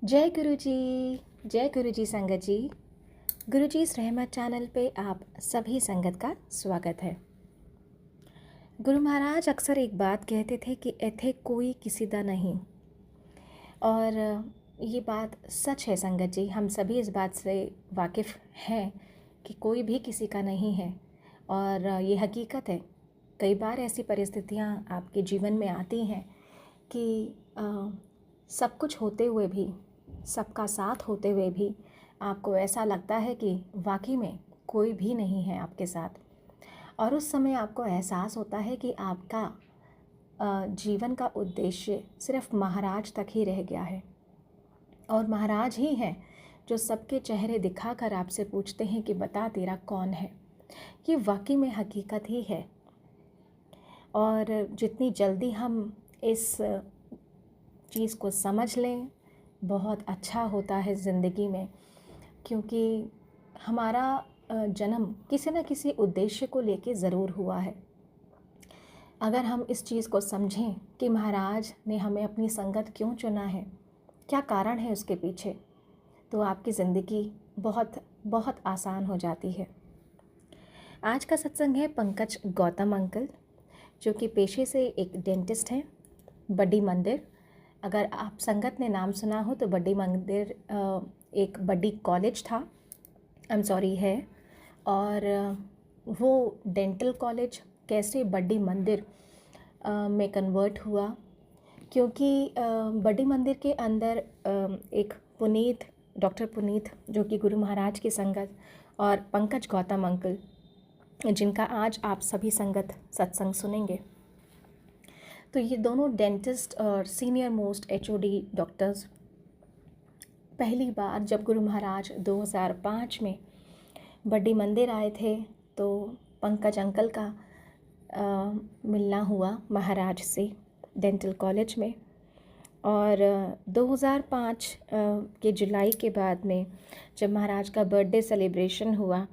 जय गुरु जी संगत जी। गुरु जी इस रहमत चैनल पे आप सभी संगत का स्वागत है। गुरु महाराज अक्सर एक बात कहते थे कि एथे कोई किसी दा नहीं, और ये बात सच है संगत जी। हम सभी इस बात से वाकिफ़ हैं कि कोई भी किसी का नहीं है, और ये हकीकत है। कई बार ऐसी परिस्थितियाँ आपके जीवन में आती हैं कि सब कुछ होते हुए भी, सबका साथ होते हुए भी आपको ऐसा लगता है कि वाकई में कोई भी नहीं है आपके साथ, और उस समय आपको एहसास होता है कि आपका जीवन का उद्देश्य सिर्फ महाराज तक ही रह गया है, और महाराज ही हैं जो सबके चेहरे दिखाकर आपसे पूछते हैं कि बता तेरा कौन है। ये वाकई में हकीकत ही है, और जितनी जल्दी हम इस चीज़ को समझ लें बहुत अच्छा होता है ज़िंदगी में, क्योंकि हमारा जन्म किसी न किसी उद्देश्य को लेके ज़रूर हुआ है। अगर हम इस चीज़ को समझें कि महाराज ने हमें अपनी संगत क्यों चुना है, क्या कारण है उसके पीछे, तो आपकी ज़िंदगी बहुत बहुत आसान हो जाती है। आज का सत्संग है पंकज गौतम अंकल, जो कि पेशे से एक डेंटिस्ट हैं। बड्डी मंदिर, अगर आप संगत ने नाम सुना हो तो बड्डी मंदिर एक बड्डी कॉलेज था, है, और वो डेंटल कॉलेज कैसे बड्डी मंदिर में कन्वर्ट हुआ, क्योंकि बड्डी मंदिर के अंदर एक डॉक्टर पुनीत, जो कि गुरु महाराज की संगत, और पंकज गौतम अंकल, जिनका आज आप सभी संगत सत्संग सुनेंगे। तो ये दोनों डेंटिस्ट और सीनियर मोस्ट HOD डॉक्टर्स पहली बार जब गुरु महाराज 2005 में बड्डी मंदिर आए थे, तो पंकज अंकल का मिलना हुआ महाराज से डेंटल कॉलेज में। और 2005 के जुलाई के बाद में जब महाराज का बर्थडे सेलिब्रेशन हुआ,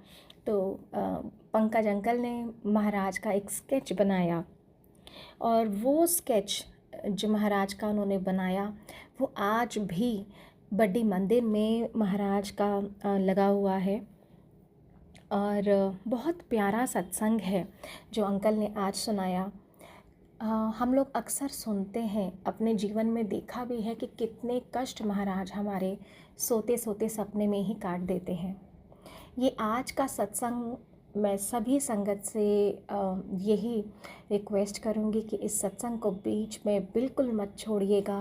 तो पंकज अंकल ने महाराज का एक स्केच बनाया, और वो स्केच जो महाराज का उन्होंने बनाया वो आज भी बड्डी मंदिर में महाराज का लगा हुआ है। और बहुत प्यारा सत्संग है जो अंकल ने आज सुनाया। हम लोग अक्सर सुनते हैं, अपने जीवन में देखा भी है कि कितने कष्ट महाराज हमारे सोते सोते सपने में ही काट देते हैं। ये आज का सत्संग मैं सभी संगत से यही रिक्वेस्ट करूँगी कि इस सत्संग को बीच में बिल्कुल मत छोड़िएगा।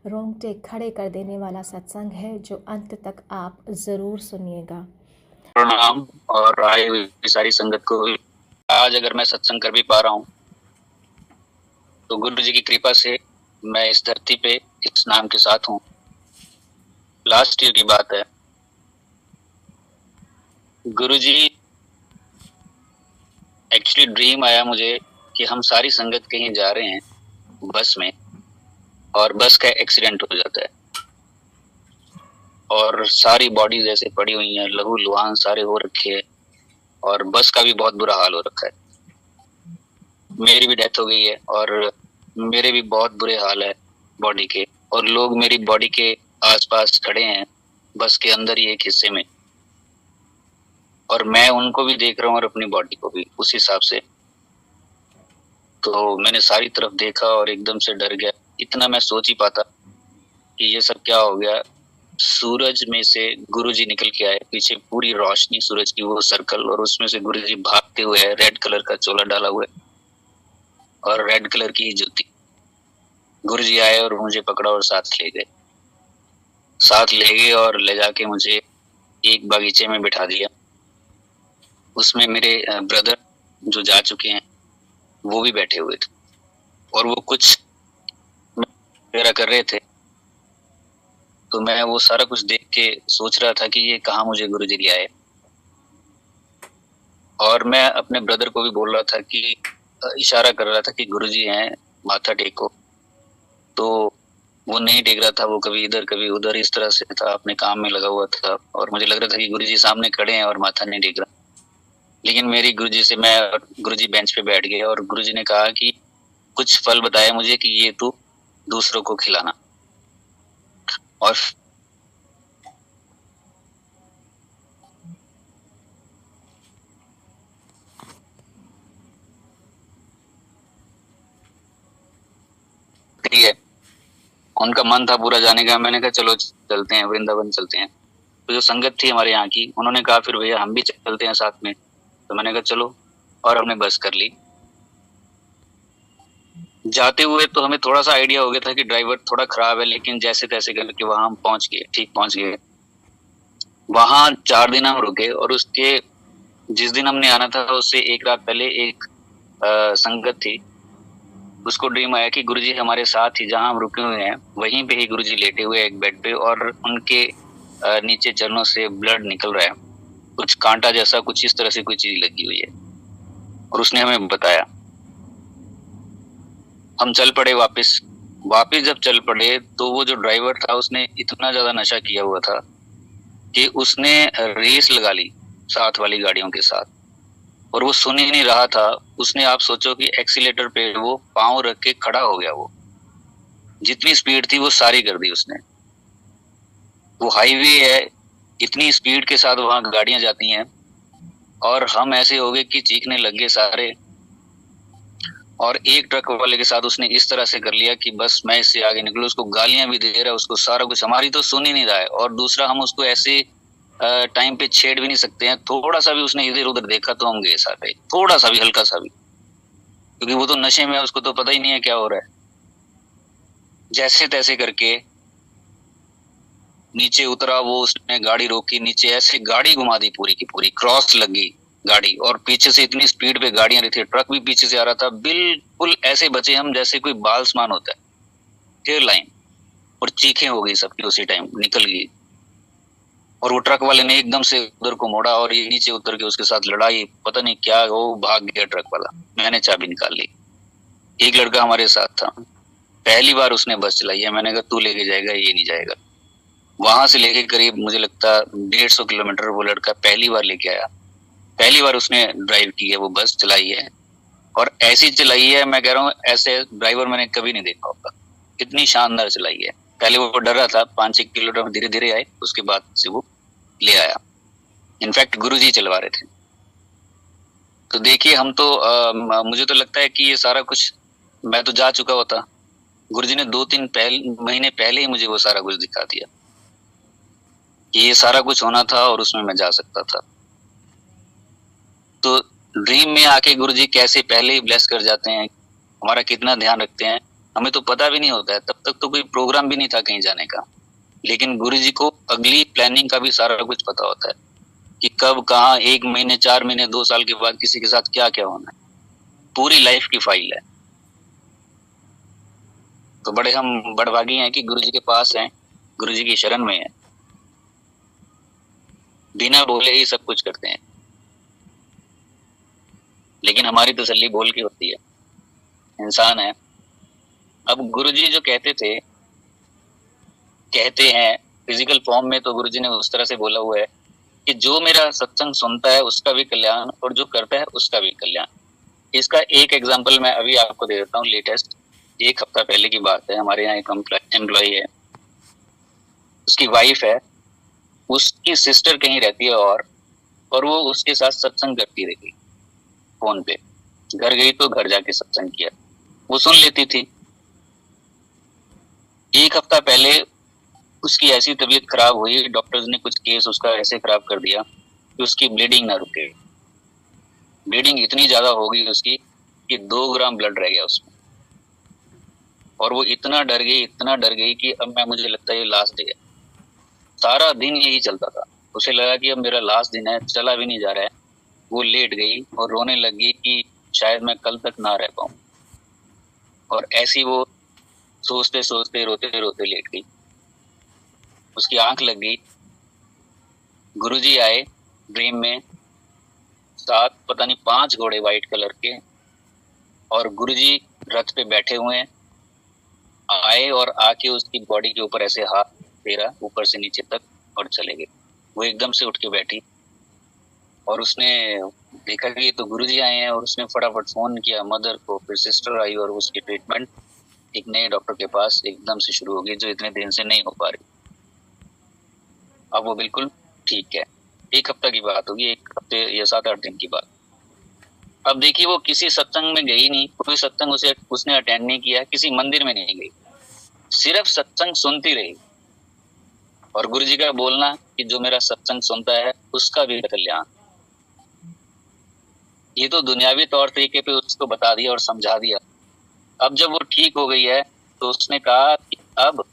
रोंगटे खड़े कर देने वाला सत्संग है, जो अंत तक आप ज़रूर सुनिएगा। प्रणाम। और आई हुई सारी संगत को आज अगर मैं सत्संग कर भी पा रहा हूँ तो गुरु जी की कृपा से मैं इस धरती पे इस नाम के साथ हूँ। लास्ट ईयर की बात है, गुरु जी एक्चुअली ड्रीम आया मुझे कि हम सारी संगत कहीं जा रहे हैं बस में, और बस का एक्सीडेंट हो जाता है और सारी बॉडीज ऐसे पड़ी हुई हैं, लहू लुहान सारे हो रखे हैं, और बस का भी बहुत बुरा हाल हो रखा है। मेरी भी डेथ हो गई है और मेरे भी बहुत बुरे हाल है बॉडी के, और लोग मेरी बॉडी के आसपास खड़े हैं बस के अंदर ही एक हिस्से में, और मैं उनको भी देख रहा हूँ और अपनी बॉडी को भी उस हिसाब से। तो मैंने सारी तरफ देखा और एकदम से डर गया। इतना मैं सोच ही पाता कि ये सब क्या हो गया। सूरज में से गुरुजी निकल के आए, पीछे पूरी रोशनी सूरज की, वो सर्कल, और उसमें से गुरुजी भागते हुए है, रेड कलर का चोला डाला हुआ है और रेड कलर की जूती। गुरुजी आए और मुझे पकड़ा और साथ ले गए और ले जाके मुझे एक बागीचे में बिठा दिया। उसमें मेरे ब्रदर जो जा चुके हैं वो भी बैठे हुए थे, और वो कुछ वगैरह कर रहे थे। तो मैं वो सारा कुछ देख के सोच रहा था कि ये कहाँ मुझे गुरुजी ले आए, और मैं अपने ब्रदर को भी बोल रहा था कि इशारा कर रहा था कि गुरुजी हैं, माथा टेको। तो वो नहीं टेक रहा था, वो कभी इधर कभी उधर इस तरह से था, अपने काम में लगा हुआ था, और मुझे लग रहा था कि गुरुजी सामने खड़े हैं और माथा नहीं टेक रहा। लेकिन मेरी गुरुजी बेंच पे बैठ गए और गुरुजी ने कहा कि कुछ फल बताया मुझे कि ये तू दूसरों को खिलाना। और उनका मन था पूरा जाने का। मैंने कहा चलो चलते हैं, वृंदावन चलते हैं। तो जो संगत थी हमारे यहाँ की, उन्होंने कहा फिर भैया हम भी चलते हैं साथ में। तो मैंने कहा चलो, और हमने बस कर ली। जाते हुए तो हमें थोड़ा सा आइडिया हो गया था कि ड्राइवर थोड़ा खराब है, लेकिन जैसे तैसे करके वहां हम पहुंच गए, ठीक पहुंच गए। वहां 4 दिन हम रुके, और उसके जिस दिन हमने आना था उससे एक रात पहले एक संगत थी, उसको ड्रीम आया कि गुरुजी हमारे साथ ही जहां हम रुके हुए हैं वहीं पे ही गुरुजी लेटे हुए एक बेड पे, और उनके नीचे चरणों से ब्लड निकल रहा है, कुछ कांटा जैसा, कुछ इस तरह से कोई चीज लगी हुई है। और उसने हमें बताया। हम चल पड़े वापस। जब चल पड़े तो वो जो ड्राइवर था उसने इतना ज्यादा नशा किया हुआ था कि उसने रेस लगा ली साथ वाली गाड़ियों के साथ, और वो सुन ही नहीं रहा था। उसने, आप सोचो कि एक्सीलेटर पे वो पांव रख के खड़ा हो गया। वो जितनी स्पीड थी वो सारी कर दी उसने। वो हाईवे है, इतनी स्पीड के साथ वहां गाड़ियां जाती हैं, और हम ऐसे हो गए कि चीखने लग गए सारे। और एक ट्रक वाले के साथ उसने इस तरह से कर लिया कि बस मैं इससे आगे निकलूं। उसको गालियां भी दे रहा है, उसको सारा कुछ, हमारी तो सुन ही नहीं रहा है। और दूसरा, हम उसको ऐसे टाइम पे छेड़ भी नहीं सकते हैं। थोड़ा सा भी उसने इधर उधर देखा तो हम गए सारे, थोड़ा सा भी, हल्का सा भी, क्योंकि वो तो नशे में है, उसको तो पता ही नहीं है क्या हो रहा है। जैसे तैसे करके नीचे उतरा वो, उसने गाड़ी रोकी, नीचे ऐसे गाड़ी घुमा दी पूरी की पूरी, क्रॉस लगी गाड़ी, और पीछे से इतनी स्पीड पे गाड़ियां रही थी, ट्रक भी पीछे से आ रहा था। बिल्कुल ऐसे बचे हम जैसे कोई बाल समान होता है, टेल लाइन। और चीखें हो गई सबकी उसी टाइम, निकल गई। और वो ट्रक वाले ने एकदम से उधर को मोड़ा, और ये नीचे उतर के उसके साथ लड़ाई, पता नहीं क्या, वो भाग गया ट्रक वाला। मैंने चाबी निकाल ली। एक लड़का हमारे साथ था, पहली बार उसने बस चलाई है। मैंने कहा तू लेके जाएगा, ये नहीं जाएगा। वहां से लेके करीब मुझे लगता 150 किलोमीटर वो लड़का पहली बार लेके आया। पहली बार उसने ड्राइव की है, वो बस चलाई है, और ऐसी चलाई है, मैं कह रहा हूँ ऐसे ड्राइवर मैंने कभी नहीं देखा होगा। इतनी शानदार चलाई है। पहले वो डर रहा था, 5-6 किलोमीटर धीरे धीरे आए, उसके बाद से वो ले आया। इनफैक्ट गुरुजी चलवा रहे थे। तो देखिए, हम तो मुझे तो लगता है कि ये सारा कुछ, मैं तो जा चुका होता। गुरुजी ने 2-3 महीने पहले ही मुझे वो सारा कुछ दिखा दिया कि ये सारा कुछ होना था, और उसमें मैं जा सकता था। तो ड्रीम में आके गुरुजी कैसे पहले ही ब्लेस कर जाते हैं, हमारा कितना ध्यान रखते हैं, हमें तो पता भी नहीं होता है। तब तक तो कोई प्रोग्राम भी नहीं था कहीं जाने का, लेकिन गुरुजी को अगली प्लानिंग का भी सारा कुछ पता होता है कि कब, कहाँ, 1 महीने, 4 महीने, 2 साल के बाद किसी के साथ क्या क्या होना है। पूरी लाइफ की फाइल है। तो बड़े हम बड़भागी हैं कि गुरुजी के पास हैं, गुरुजी की शरण में है, बिना बोले ही सब कुछ करते हैं। लेकिन हमारी तसल्ली बोल के होती है, इंसान है। अब गुरुजी जो कहते हैं फिजिकल फॉर्म में, तो गुरुजी ने उस तरह से बोला हुआ है कि जो मेरा सत्संग सुनता है उसका भी कल्याण, और जो करता है उसका भी कल्याण। इसका एक एग्जांपल मैं अभी आपको दे देता हूँ, लेटेस्ट 1 हफ्ता पहले की बात है। हमारे यहाँ एक एम्प्लॉय है, उसकी वाइफ है, उसकी सिस्टर कहीं रहती है, और वो उसके साथ सत्संग करती रहती फोन पे। घर गई तो घर जाके सत्संग किया, वो सुन लेती थी। 1 हफ्ता पहले उसकी ऐसी तबीयत खराब हुई, डॉक्टर्स ने कुछ केस उसका ऐसे खराब कर दिया कि उसकी ब्लीडिंग ना रुके। ब्लीडिंग इतनी ज्यादा हो गई उसकी कि 2 ग्राम ब्लड रह गया उसमें। और वो इतना डर गई कि अब मुझे लगता है ये लास्ट डे है। सारा दिन यही चलता था। उसे लगा कि अब मेरा लास्ट दिन है, चला भी नहीं जा रहा है। वो लेट गई और रोने लगी कि शायद मैं कल तक ना रह पाऊं। और ऐसी वो सोचते सोचते, रोते रोते लेट गई। उसकी आंख लग गई। गुरुजी आए ड्रीम में, 7 पता नहीं 5 घोड़े व्हाइट कलर के, और गुरुजी रथ पे बैठे हुए हैं। आए और आके उसकी बॉडी के ऊपर ऐसे हाथ फेरा ऊपर से नीचे तक, और चले गए। वो एकदम से उठ के बैठी, और उसने देखा कि ये तो गुरुजी आए हैं, और उसने फटाफट फोन किया मदर को। फिर सिस्टर आई, और उसकी ट्रीटमेंट एक नए डॉक्टर के पास एकदम से शुरू हो गई, जो इतने दिन से नहीं हो पा रही। अब वो बिल्कुल ठीक है। 1 हफ्ता की बात होगी, 1 हफ्ते या 7-8 दिन की बात। अब देखिए, वो किसी सत्संग में गई नहीं, कोई सत्संग उसने अटेंड नहीं किया, किसी मंदिर में नहीं गई। सिर्फ सत्संग सुनती रही, और गुरु जी का बोलना कि जो मेरा सत्संग सुनता है उसका भी कल्याण। ये तो दुनियावी तौर तरीके पे उसको बता दिया और समझा दिया। अब जब वो ठीक हो गई है तो उसने कहा कि अब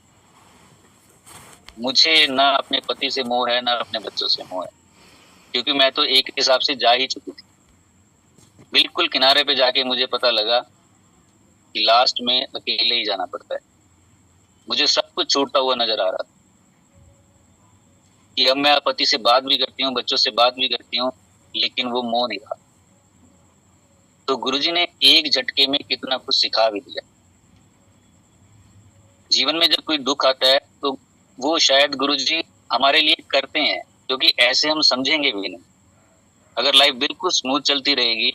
मुझे ना अपने पति से मोह है, ना अपने बच्चों से मोह है, क्योंकि मैं तो एक हिसाब से जा ही चुकी थी। बिल्कुल किनारे पे जाके मुझे पता लगा कि लास्ट में अकेले ही जाना पड़ता है। मुझे सब कुछ छूटता हुआ नजर आ रहा था कि अब मैं पति से बात भी करती हूँ, बच्चों से बात भी करती हूँ, लेकिन वो मोह नहीं रहा। तो गुरुजी ने एक झटके में कितना कुछ सिखा भी दिया। जीवन में जब कोई दुख आता है तो वो शायद गुरुजी हमारे लिए करते हैं, क्योंकि ऐसे हम समझेंगे भी नहीं। अगर लाइफ बिल्कुल स्मूथ चलती रहेगी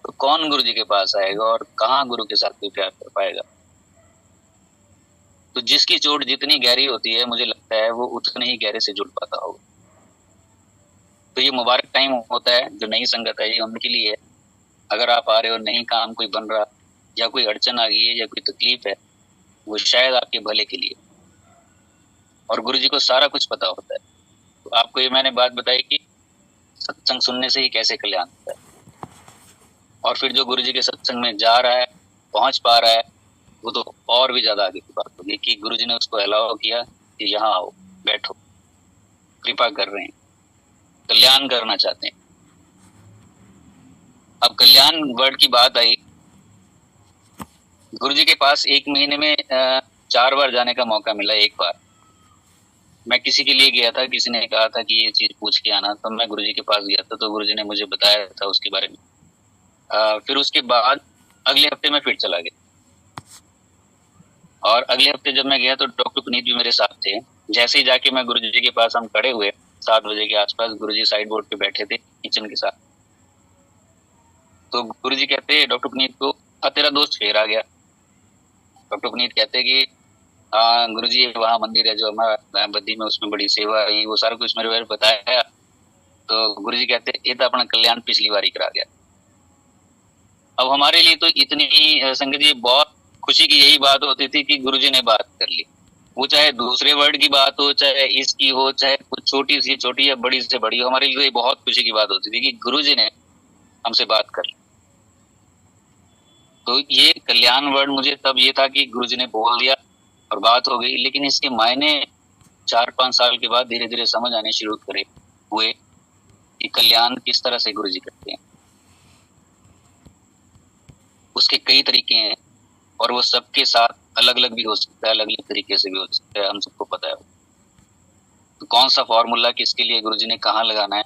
तो कौन गुरुजी के पास आएगा और कहाँ गुरु के साथ कोई प्यार कर पाएगा। तो जिसकी चोट जितनी गहरी होती है, मुझे लगता है वो उतने ही गहरे से जुड़ पाता होगा। तो ये मुबारक टाइम होता है, जो नई संगत है ये उनके लिए है। अगर आप आ रहे हो, नहीं काम कोई बन रहा, या कोई अड़चन आ गई है, या कोई तकलीफ है, वो शायद आपके भले के लिए, और गुरुजी को सारा कुछ पता होता है। तो आपको ये मैंने बात बताई कि सत्संग सुनने से ही कैसे कल्याण होता है, और फिर जो गुरुजी के सत्संग में जा रहा है, पहुंच पा रहा है, वो तो और भी ज्यादा आगे की बात होगी कि गुरुजी ने उसको अलाउ किया कि यहाँ आओ, बैठो, कृपा कर रहे हैं, कल्याण करना चाहते हैं। अब कल्याण वर्ड की बात आई, गुरुजी के पास एक महीने में 4 बार जाने का मौका मिला। एक बार मैं किसी के लिए गया था, किसी ने कहा था कि ये चीज पूछ के आना, तो मैं गुरुजी के पास गया था, तो गुरुजी ने मुझे बताया था उसके बारे में। फिर उसके बाद अगले हफ्ते में फिर चला गया, और अगले हफ्ते जब मैं गया तो डॉक्टर पुनीत भी मेरे साथ थे। जैसे ही जाके मैं गुरुजी के पास, हम खड़े हुए 7 बजे के आसपास, गुरुजी साइड बोर्ड पे बैठे थे किचन के साथ। तो गुरुजी कहते डॉक्टर पुनीत को, तेरा दोस्त फिर आ गया। डॉक्टर पुनीत कहते कि गुरुजी वहाँ मंदिर है जो हमारा बद्दी में, उसमें बड़ी सेवा है, वो सारा कुछ मेरे बारे में बताया। तो गुरुजी कहते ये तो अपना कल्याण पिछली बार ही करा गया। अब हमारे लिए तो इतनी संगत जी बहुत खुशी की यही बात होती थी कि गुरुजी ने बात कर ली। वो चाहे दूसरे वर्ड की बात हो, चाहे इसकी हो, चाहे कुछ छोटी सी छोटी या बड़ी से बड़ी हो, हमारे लिए बहुत खुशी की बात होती थी कि गुरुजी ने हमसे बात कर ली। तो ये कल्याण वर्ड मुझे तब ये था कि गुरुजी ने बोल दिया और बात हो गई, लेकिन इसके मायने 4-5 साल के बाद धीरे धीरे समझ आने शुरू हुए कि कल्याण किस तरह से गुरुजी करते हैं। उसके कई तरीके हैं, और वो सबके साथ अलग अलग भी हो सकता है, अलग अलग तरीके से भी हो सकता है, हम सबको पता है। तो कौन सा फॉर्मूला किसके लिए गुरुजी ने कहाँ लगाना है,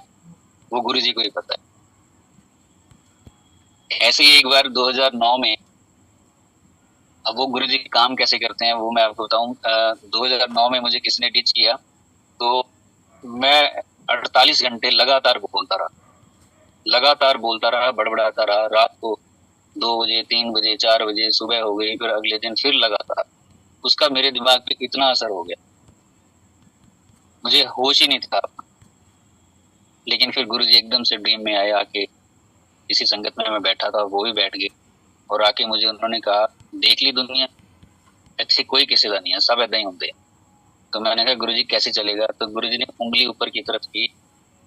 वो गुरुजी को ही पता है। ऐसे ही एक बार 2009 में, अब वो गुरुजी काम कैसे करते हैं वो मैं आपको बताऊं। 2009 में मुझे किसी ने डिच किया, तो मैं 48 घंटे लगातार बोलता रहा, बड़बड़ाता रहा। रात को 2 बजे, 3 बजे, 4 बजे, सुबह हो गई, फिर अगले दिन फिर लगातार। उसका मेरे दिमाग पे इतना असर हो गया, मुझे होश ही नहीं था। लेकिन फिर गुरुजी एकदम से ड्रीम में आए, आके किसी संगत में मैं बैठा था, वो भी बैठ गए, और आके मुझे उन्होंने कहा, देख ली दुनिया, ऐसे कोई किसी का नहीं है, सब ऐदा ही होते। तो मैंने कहा गुरुजी कैसे चलेगा। तो गुरुजी ने उंगली ऊपर की तरफ की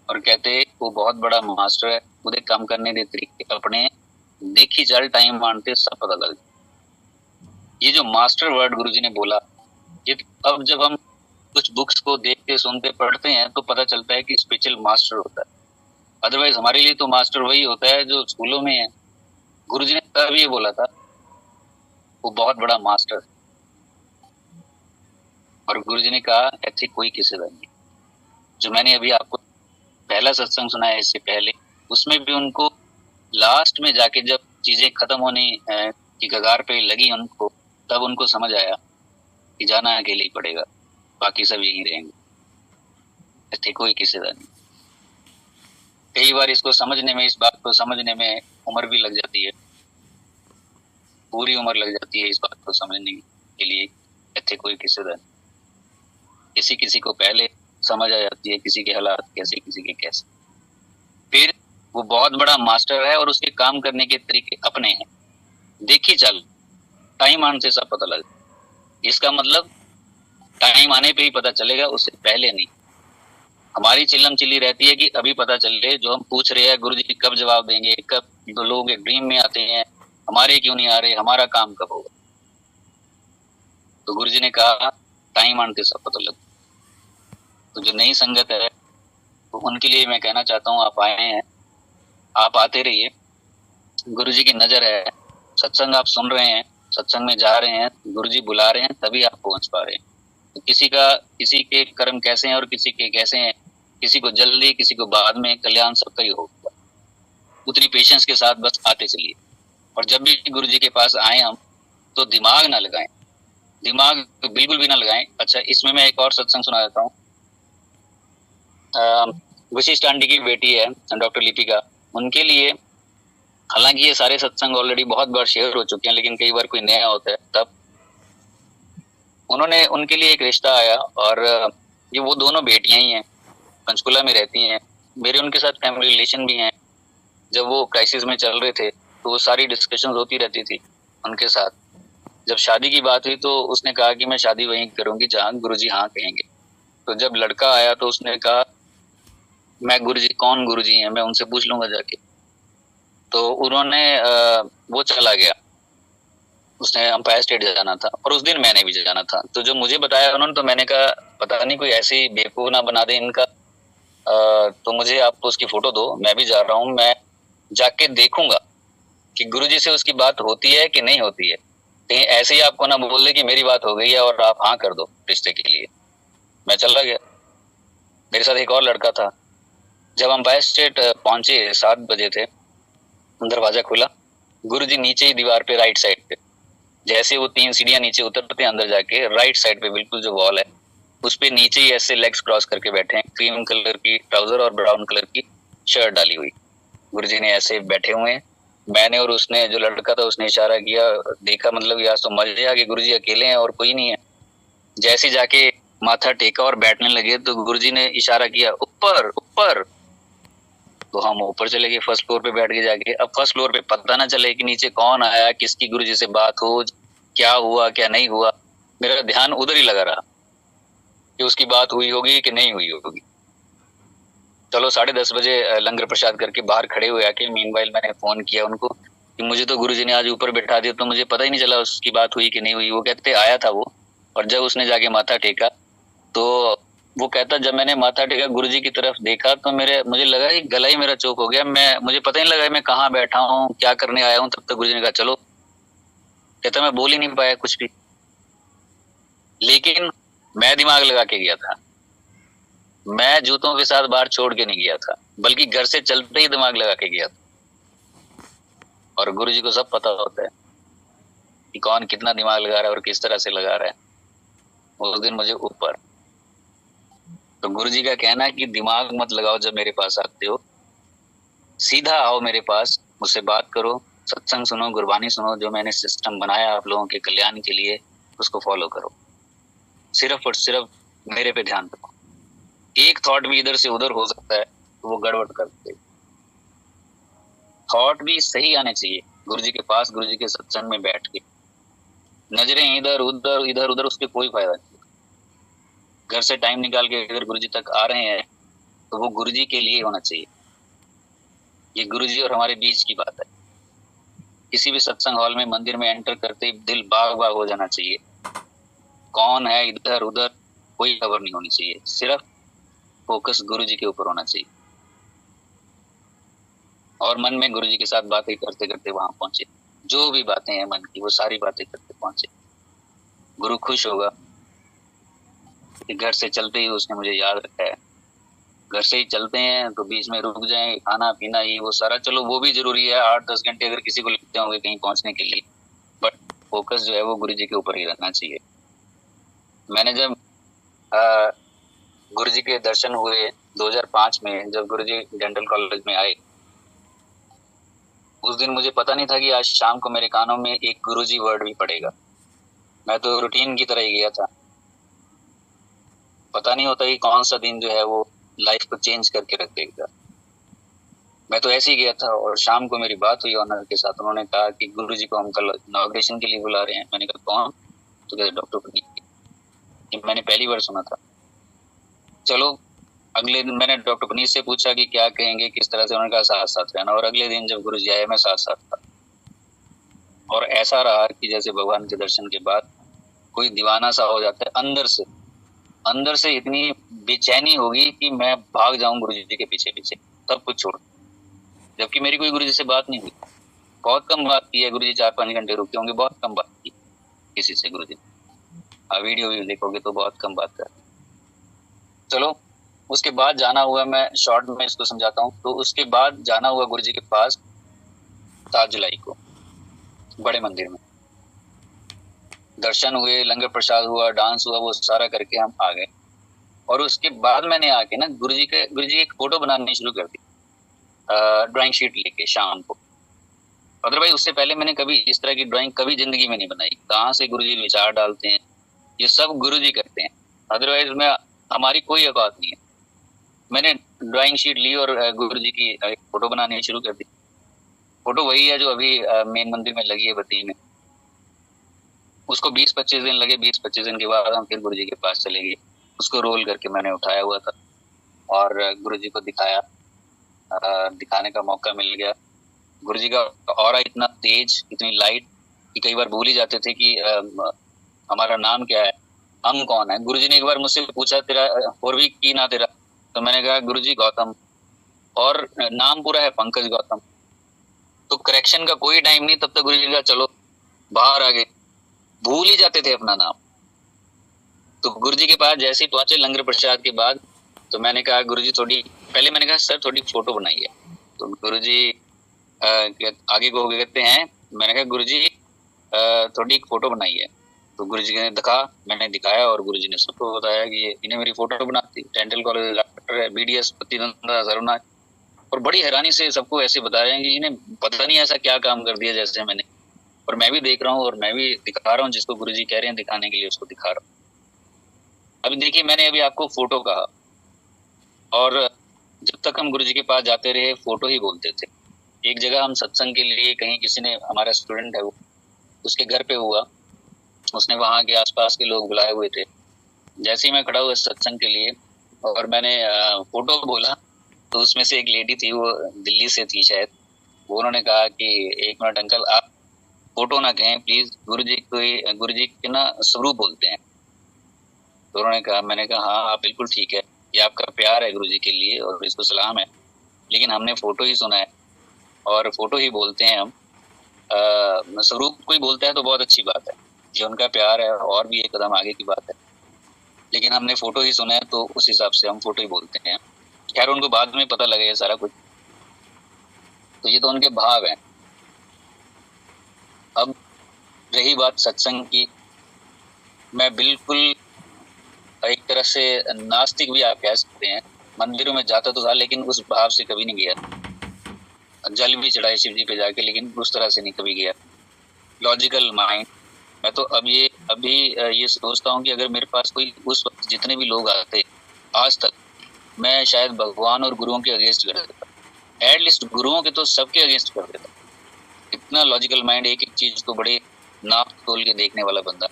और कहते वो बहुत बड़ा मास्टर है, उसे काम करने दे तरीके अपने, देखी चल टाइम मानते सब पता लग। ये जो मास्टर वर्ड गुरुजी ने बोला, ये अब जब हम कुछ बुक्स को देखते, सुनते, पढ़ते हैं तो पता चलता है कि स्पिरिचुअल मास्टर होता है। अदरवाइज हमारे लिए तो मास्टर वही होता है जो स्कूलों में है। गुरुजी ने तब ये बोला था वो बहुत बड़ा मास्टर, और गुरुजी ने कहा ऐसे कोई किसी का नहीं। जो मैंने अभी आपको पहला सत्संग सुना है इससे पहले, उसमें भी उनको लास्ट में जाके जब चीजें खत्म होने की कगार पे लगी उनको, तब उनको समझ आया कि जाना अकेले ही पड़ेगा, बाकी सब यहीं रहेंगे, ऐसे कोई किसी का नहीं। कई बार इसको समझने में, इस बात को समझने में उम्र भी लग जाती है, पूरी उम्र लग जाती है इस बात को समझने के लिए, ऐसे कोई किसी का नहीं। किसी किसी को पहले समझ आ जाती है, किसी के हालात कैसे, किसी के कैसे। फिर वो बहुत बड़ा मास्टर है और उसके काम करने के तरीके अपने हैं। देखी चल टाइम आने से सब पता लग। इसका मतलब टाइम आने पे ही पता चलेगा, उससे पहले नहीं। हमारी चिल्लम चिल्ली रहती है कि अभी पता चले, जो हम पूछ रहे हैं गुरुजी कब जवाब देंगे, कब जो लोग एक ड्रीम में आते हैं, हमारे क्यों नहीं आ रहे, हमारा काम कब होगा। तो गुरुजी ने कहा टाइम आने सब पता लग। तो जो नई संगत है तो उनके लिए मैं कहना चाहता हूँ, आप आए हैं, आप आते रहिए। गुरुजी की नजर है, सत्संग आप सुन रहे हैं, सत्संग में जा रहे हैं, गुरुजी बुला रहे हैं, तभी आप पहुंच पा रहे हैं। तो किसी के कर्म कैसे हैं और किसी के कैसे हैं, किसी को जल्दी, किसी को बाद में, कल्याण सबका ही होगा। उतनी पेशेंस के साथ बस आते चलिए। और जब भी गुरुजी के पास आए हम, तो दिमाग ना लगाएं, दिमाग बिल्कुल भी ना लगाएं। अच्छा, इसमें मैं एक और सत्संग सुना देता हूँ। वशिष्ठ आंटी की बेटी है डॉक्टर लिपिका, उनके लिए, हालांकि ये सारे सत्संग ऑलरेडी बहुत बार शेयर हो चुके हैं, लेकिन कई बार कोई नया होता है, तब उन्होंने, उनके लिए एक रिश्ता आया। और ये वो दोनों बेटियां ही हैं, पंचकुला में रहती हैं। मेरे उनके साथ फैमिली रिलेशन भी हैं। जब वो क्राइसिस में चल रहे थे तो वो सारी डिस्कशन होती रहती थी उनके साथ। जब शादी की बात हुई तो उसने कहा कि मैं शादी वहीं करूंगी जहाँ गुरुजी हाँ कहेंगे। तो जब लड़का आया तो उसने कहा मैं गुरुजी, कौन गुरुजी हैं, मैं उनसे पूछ लूंगा जाके। तो उन्होंने वो चला गया, उसने अंपायर स्टेट जाना था और उस दिन मैंने भी जाना था। तो जो मुझे बताया उन्होंने, तो मैंने कहा पता नहीं कोई ऐसी बेवकूफ ना बना दे इनका। तो मुझे आप उसकी फोटो दो, मैं भी जा रहा हूँ, मैं जाके देखूंगा कि गुरुजी से उसकी बात होती है कि नहीं होती है। कहीं ऐसे ही आपको ना बोल दे कि मेरी बात हो गई है और आप हाँ कर दो रिश्ते के लिए। मैं चला गया। मेरे साथ एक और लड़का था। जब हम अंपायर स्टेट पहुंचे, 7 बजे थे, दरवाजा खुला, गुरुजी नीचे ही दीवार पे राइट साइड पे, जैसे वो 3 सीढ़ियां नीचे उतरते हैं, अंदर जाके राइट साइड पे बिल्कुल जो वॉल है उस पे नीचे ही ऐसे लेग्स क्रॉस करके बैठे हैं, क्रीम कलर की ट्राउजर और ब्राउन कलर की शर्ट डाली हुई। गुरुजी ने ऐसे बैठे हुए हैं। मैंने और उसने, जो लड़का था उसने इशारा किया, देखा मतलब यार तो मजे आ गए, गुरुजी अकेले हैं और कोई नहीं है। जैसे जाके माथा टेका और बैठने लगे तो गुरुजी ने इशारा किया ऊपर ऊपर। तो हम ऊपर चले गए, फर्स्ट फ्लोर पे बैठ के जाके। अब फर्स्ट फ्लोर पे पता ना चले कि नीचे कौन आया, किसकी गुरुजी से बात हो, क्या हुआ क्या नहीं हुआ। मेरा ध्यान उधर ही लगा रहा कि उसकी बात हुई होगी कि नहीं हुई होगी। चलो 10:30 बजे लंगर प्रसाद करके बाहर खड़े हुए आके मीनवाइल मैंने फोन किया उनको कि मुझे तो गुरुजी ने आज ऊपर बैठा दिया, तो मुझे पता ही नहीं चला उसकी बात हुई कि नहीं हुई। वो कहते आया था वो, और जब उसने जाके माथा टेका तो वो कहता जब मैंने माथा टेका गुरुजी की तरफ देखा तो मुझे लगा कि गला ही मेरा चोक हो गया। मुझे पता ही नहीं लगा मैं कहाँ बैठा हूँ, क्या करने आया हूँ। तब तक गुरुजी ने कहा चलो। कहता मैं बोल ही नहीं पाया कुछ भी, लेकिन मैं दिमाग लगा के गया था। मैं जूतों के साथ बाहर छोड़ के नहीं गया था, बल्कि घर से चलते ही दिमाग लगा के गया था। और गुरुजी को सब पता होता है कि कौन कितना दिमाग लगा रहा है और किस तरह से लगा रहा है। उस दिन मुझे ऊपर, तो गुरुजी का कहना है कि दिमाग मत लगाओ, जब मेरे पास आते हो सीधा आओ मेरे पास, मुझसे बात करो, सत्संग सुनो, गुरबानी सुनो, जो मैंने सिस्टम बनाया आप लोगों के कल्याण के लिए उसको फॉलो करो। सिर्फ और सिर्फ मेरे पे ध्यान रखो। एक थॉट भी इधर से उधर हो सकता है तो वो गड़बड़ करते। थॉट भी सही आने चाहिए गुरुजी के पास, गुरुजी के सत्संग में बैठ के। नजरें इधर उधर इधर उधर, उसके कोई फायदा नहीं। घर से टाइम निकाल के अगर गुरुजी तक आ रहे हैं तो वो गुरुजी के लिए होना चाहिए। ये गुरुजी और हमारे बीच की बात है। किसी भी सत्संग हॉल में, मंदिर में एंटर करते ही दिल बाग बाग हो जाना चाहिए। कौन है इधर उधर कोई खबर नहीं होनी चाहिए, सिर्फ फोकस गुरुजी के ऊपर होना चाहिए। और मन में गुरुजी के साथ बातें करते करते वहां पहुंचे। जो भी बातें हैं मन की वो सारी बातें करते पहुंचे। गुरु खुश होगा कि घर से चलते ही उसने मुझे याद रखा है। घर से ही चलते हैं तो बीच में रुक जाएं, खाना पीना ये वो सारा, चलो वो भी जरूरी है। 8-10 घंटे अगर किसी को लगते होंगे कहीं पहुंचने के लिए, बट फोकस जो है वो गुरुजी के ऊपर ही रहना चाहिए। मैंने जब गुरुजी के दर्शन हुए 2005 में, जब गुरुजी डेंटल कॉलेज में आए, उस दिन मुझे पता नहीं था कि आज शाम को मेरे कानों में एक गुरुजी वर्ड भी पड़ेगा। मैं तो रूटीन की तरह ही गया था। पता नहीं होता कि कौन सा दिन जो है वो लाइफ को चेंज करके रख देगा। मैं तो ऐसे ही गया था और शाम को मेरी बात हुई ऑनर के साथ। उन्होंने कहा कि गुरुजी को हम कल इनॉग्रेशन के लिए बुला रहे हैं। मैंने कहा कौन? टुगेदर डॉक्टर पुनीत, ये मैंने पहली बार सुना था। चलो अगले दिन मैंने डॉक्टर पुनीत से पूछा कि क्या कहेंगे, किस तरह से, उन्होंने कहा साथ साथ रहना। और अगले दिन जब गुरु जी आए मैं साथ साथ था, और ऐसा रहा कि जैसे भगवान के दर्शन के बाद कोई दीवाना सा हो जाता है अंदर से इतनी बेचैनी होगी कि मैं भाग जाऊं गुरु जी के पीछे पीछे सब कुछ छोड़, जबकि मेरी कोई गुरु जी से बात नहीं हुई। बहुत कम बात की है, गुरु जी 4-5 घंटे रुके होंगे, बहुत कम बात की किसी से गुरु जी। वीडियो भी देखोगे तो बहुत कम बात कर। चलो उसके बाद जाना हुआ, मैं शॉर्ट में इसको समझाता हूँ। तो उसके बाद जाना हुआ गुरु जी के पास 7 जुलाई को बड़े मंदिर में, दर्शन हुए, लंगर प्रसाद हुआ, डांस हुआ, वो सारा करके हम आ गए। और उसके बाद मैंने आके ना गुरु जी एक फोटो बनानी शुरू कर दी, ड्राइंग शीट लेके शाम को। अदरवाइज उससे पहले मैंने कभी इस तरह की ड्राइंग कभी जिंदगी में नहीं बनाई। कहाँ से गुरु जी विचार डालते हैं, ये सब गुरु जी करते हैं, अदरवाइज में हमारी कोई औकात नहीं है। मैंने ड्राइंग शीट ली और गुरु जी की एक फोटो बनानी शुरू कर दी। फोटो वही है जो अभी मेन मंदिर में लगी है बद्दी में। उसको 20-25 दिन लगे। 20-25 दिन के बाद हम फिर गुरु जी के पास चले गए। उसको रोल करके मैंने उठाया हुआ था और गुरु जी को दिखाया, दिखाने का मौका मिल गया। गुरु जी का ऑरा इतना तेज, इतनी लाइट कि कई बार भूल ही जाते थे कि हमारा नाम क्या है, हम कौन है। गुरु जी ने एक बार मुझसे पूछा तेरा और भी की ना तेरा, तो मैंने कहा गुरु जी गौतम, और नाम पूरा है पंकज गौतम। तो करेक्शन का कोई टाइम नहीं, तब तक गुरु जी का चलो बाहर आ गए, भूल ही जाते थे अपना नाम। तो गुरु जी के पास जैसे ही पहुंचे लंगर प्रसाद के बाद, तो मैंने कहा गुरु जी थोड़ी, पहले मैंने कहा सर थोड़ी फोटो बनाइए। तो गुरु जी आगे को कहते हैं, मैंने कहा गुरु जी थोड़ी फोटो बनाइए। तो गुरु जी ने दिखा, मैंने दिखाया और गुरु जी ने सबको बताया कि इन्हें मेरी फोटो बनाती। डेंटल कॉलेज डॉक्टर है, BDS पत्तीनंदा सरवनाथ। और बड़ी हैरानी से सबको ऐसे बता रहे हैं कि इन्हें पता नहीं ऐसा क्या काम कर दिया जैसे मैंने। और मैं भी देख रहा हूँ और मैं भी दिखा रहा हूँ, जिसको गुरु जी कह रहे हैं दिखाने के लिए उसको दिखा रहा हूँ। अभी देखिए मैंने अभी आपको फोटो कहा, और जब तक हम गुरु जी के पास जाते रहे फोटो ही बोलते थे। एक जगह हम सत्संग के लिए कहीं, किसी ने, हमारा स्टूडेंट है वो, उसके घर पे हुआ, उसने वहां के आसपास के लोग बुलाए हुए थे। जैसे ही मैं खड़ा हुआ सत्संग के लिए और मैंने फोटो बोला, तो उसमें से एक लेडी थी, वो दिल्ली से थी शायद, वो उन्होंने कहा कि 1 मिनट अंकल आप फोटो ना कहें प्लीज, गुरु जी के ना स्वरूप बोलते हैं। तो उन्होंने कहा, मैंने कहा हाँ आप बिल्कुल ठीक है, ये आपका प्यार है गुरु जी के लिए और इसको सलाम है, लेकिन हमने फोटो ही सुना है और फोटो ही बोलते हैं हम। स्वरूप कोई बोलता है तो बहुत अच्छी बात है, ये उनका प्यार है और भी एक कदम आगे की बात है, लेकिन हमने फोटो ही सुना है तो उस हिसाब से हम फोटो ही बोलते हैं। खैर उनको बाद में पता लगा ये सारा कुछ। तो ये तो उनके भाव हैं। अब रही बात सत्संग की, मैं बिल्कुल एक तरह से नास्तिक भी आप कह सकते हैं। मंदिरों में जाता तो था लेकिन उस भाव से कभी नहीं गया। जल भी चढ़ाए शिव जी पे जाके, लेकिन उस तरह से नहीं कभी गया। Logical mind. मैं तो अभी ये सोचता हूँ कि अगर मेरे पास कोई, उस वक्त जितने भी लोग आते आज तक, मैं शायद भगवान और गुरुओं के अगेंस्ट कर देता, एटलीस्ट गुरुओं के तो सबके अगेंस्ट कर देता। इतना लॉजिकल माइंड, एक एक चीज को बड़े नाप तोल के देखने वाला बंदा।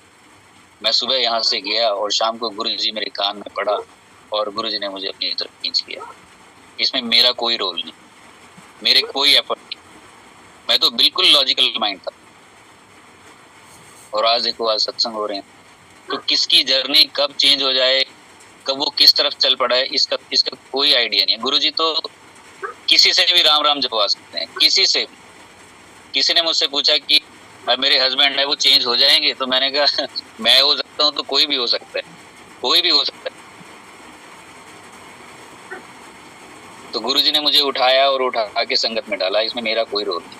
मैं सुबह यहाँ से गया और शाम को गुरु जी मेरे कान में पड़ा और गुरु जी ने मुझे अपनी तरफ खींच लिया। इसमें मेरा कोई रोल नहीं, मेरे कोई एफर्ट नहीं, मैं तो बिल्कुल लॉजिकल माइंड था। और आज देखो, आज सत्संग हो रहे हैं, तो किसकी जर्नी कब चेंज हो जाए, कब वो किस तरफ चल पड़ा है, इसका कोई आइडिया नहीं है। गुरु जी तो किसी से भी राम राम जपवा सकते हैं, किसी से भी। किसी ने मुझसे पूछा कि मेरे हस्बैंड है वो चेंज हो जाएंगे, तो मैंने कहा मैं हो सकता हूँ तो कोई भी हो सकता है, कोई भी हो सकता है। तो गुरुजी ने मुझे उठाया और उठा के संगत में डाला, इसमें मेरा कोई रोल नहीं।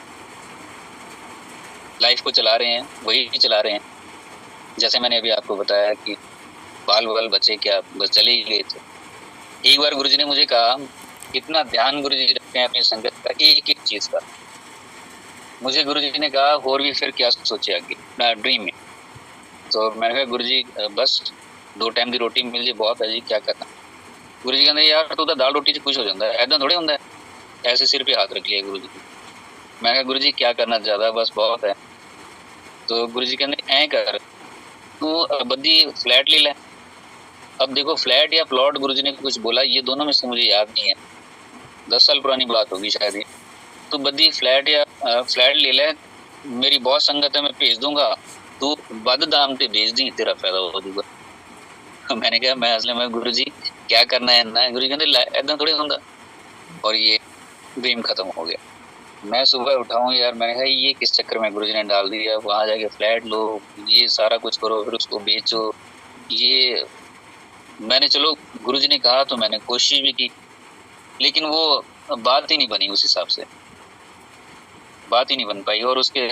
लाइफ को चला रहे हैं, वही चला रहे हैं। जैसे मैंने अभी आपको बताया कि बाल बचे क्या, बस चले ही गए थे। एक बार गुरुजी ने मुझे कहा, कितना ध्यान गुरुजी रखते हैं अपनी संगत का, एक एक चीज का। मुझे गुरुजी ने कहा और भी फिर क्या सोचे आगे ड्रीम में। तो मैंने कहा गुरुजी बस 2 टाइम की रोटी मिल जाए बहुत है जी, क्या करना। गुरुजी कहते यार तू तो दाल रोटी से खुश हो जाता है, ऐसा थोड़े होता है। ऐसे सिर पे हाथ रख लिया गुरुजी। मैं कहा गुरुजी क्या करना ज्यादा, बस बहुत है। तो गुरुजी कहते ऐ कर, तू बद्दी फ्लैट ले ले। अब देखो फ्लैट या प्लॉट गुरुजी ने कुछ बोला, ये दोनों में से मुझे याद नहीं है, 10 साल पुरानी बात होगी शायद ये। तू बद्दी फ्लैट या फ्लैट ले ले, मेरी बहुत संगत है, मैं भेज दूंगा, तू बद दाम ते भेज दी, तेरा फायदा हो जाऊगा। मैंने कहा मैं असले में गुरु जी क्या करना है ना, गुरु जी कहते ऐदा थोड़ी होंगे, और ये ड्रीम खत्म हो गया। मैं सुबह उठाऊं यार, मैंने कहा ये किस चक्कर में गुरुजी ने डाल दिया, वहां जाके फ्लैट लो, ये सारा कुछ करो, फिर उसको बेचो। ये मैंने चलो गुरुजी ने कहा तो मैंने कोशिश भी की, लेकिन वो बात ही नहीं बनी, उस हिसाब से बात ही नहीं बन पाई। और उसके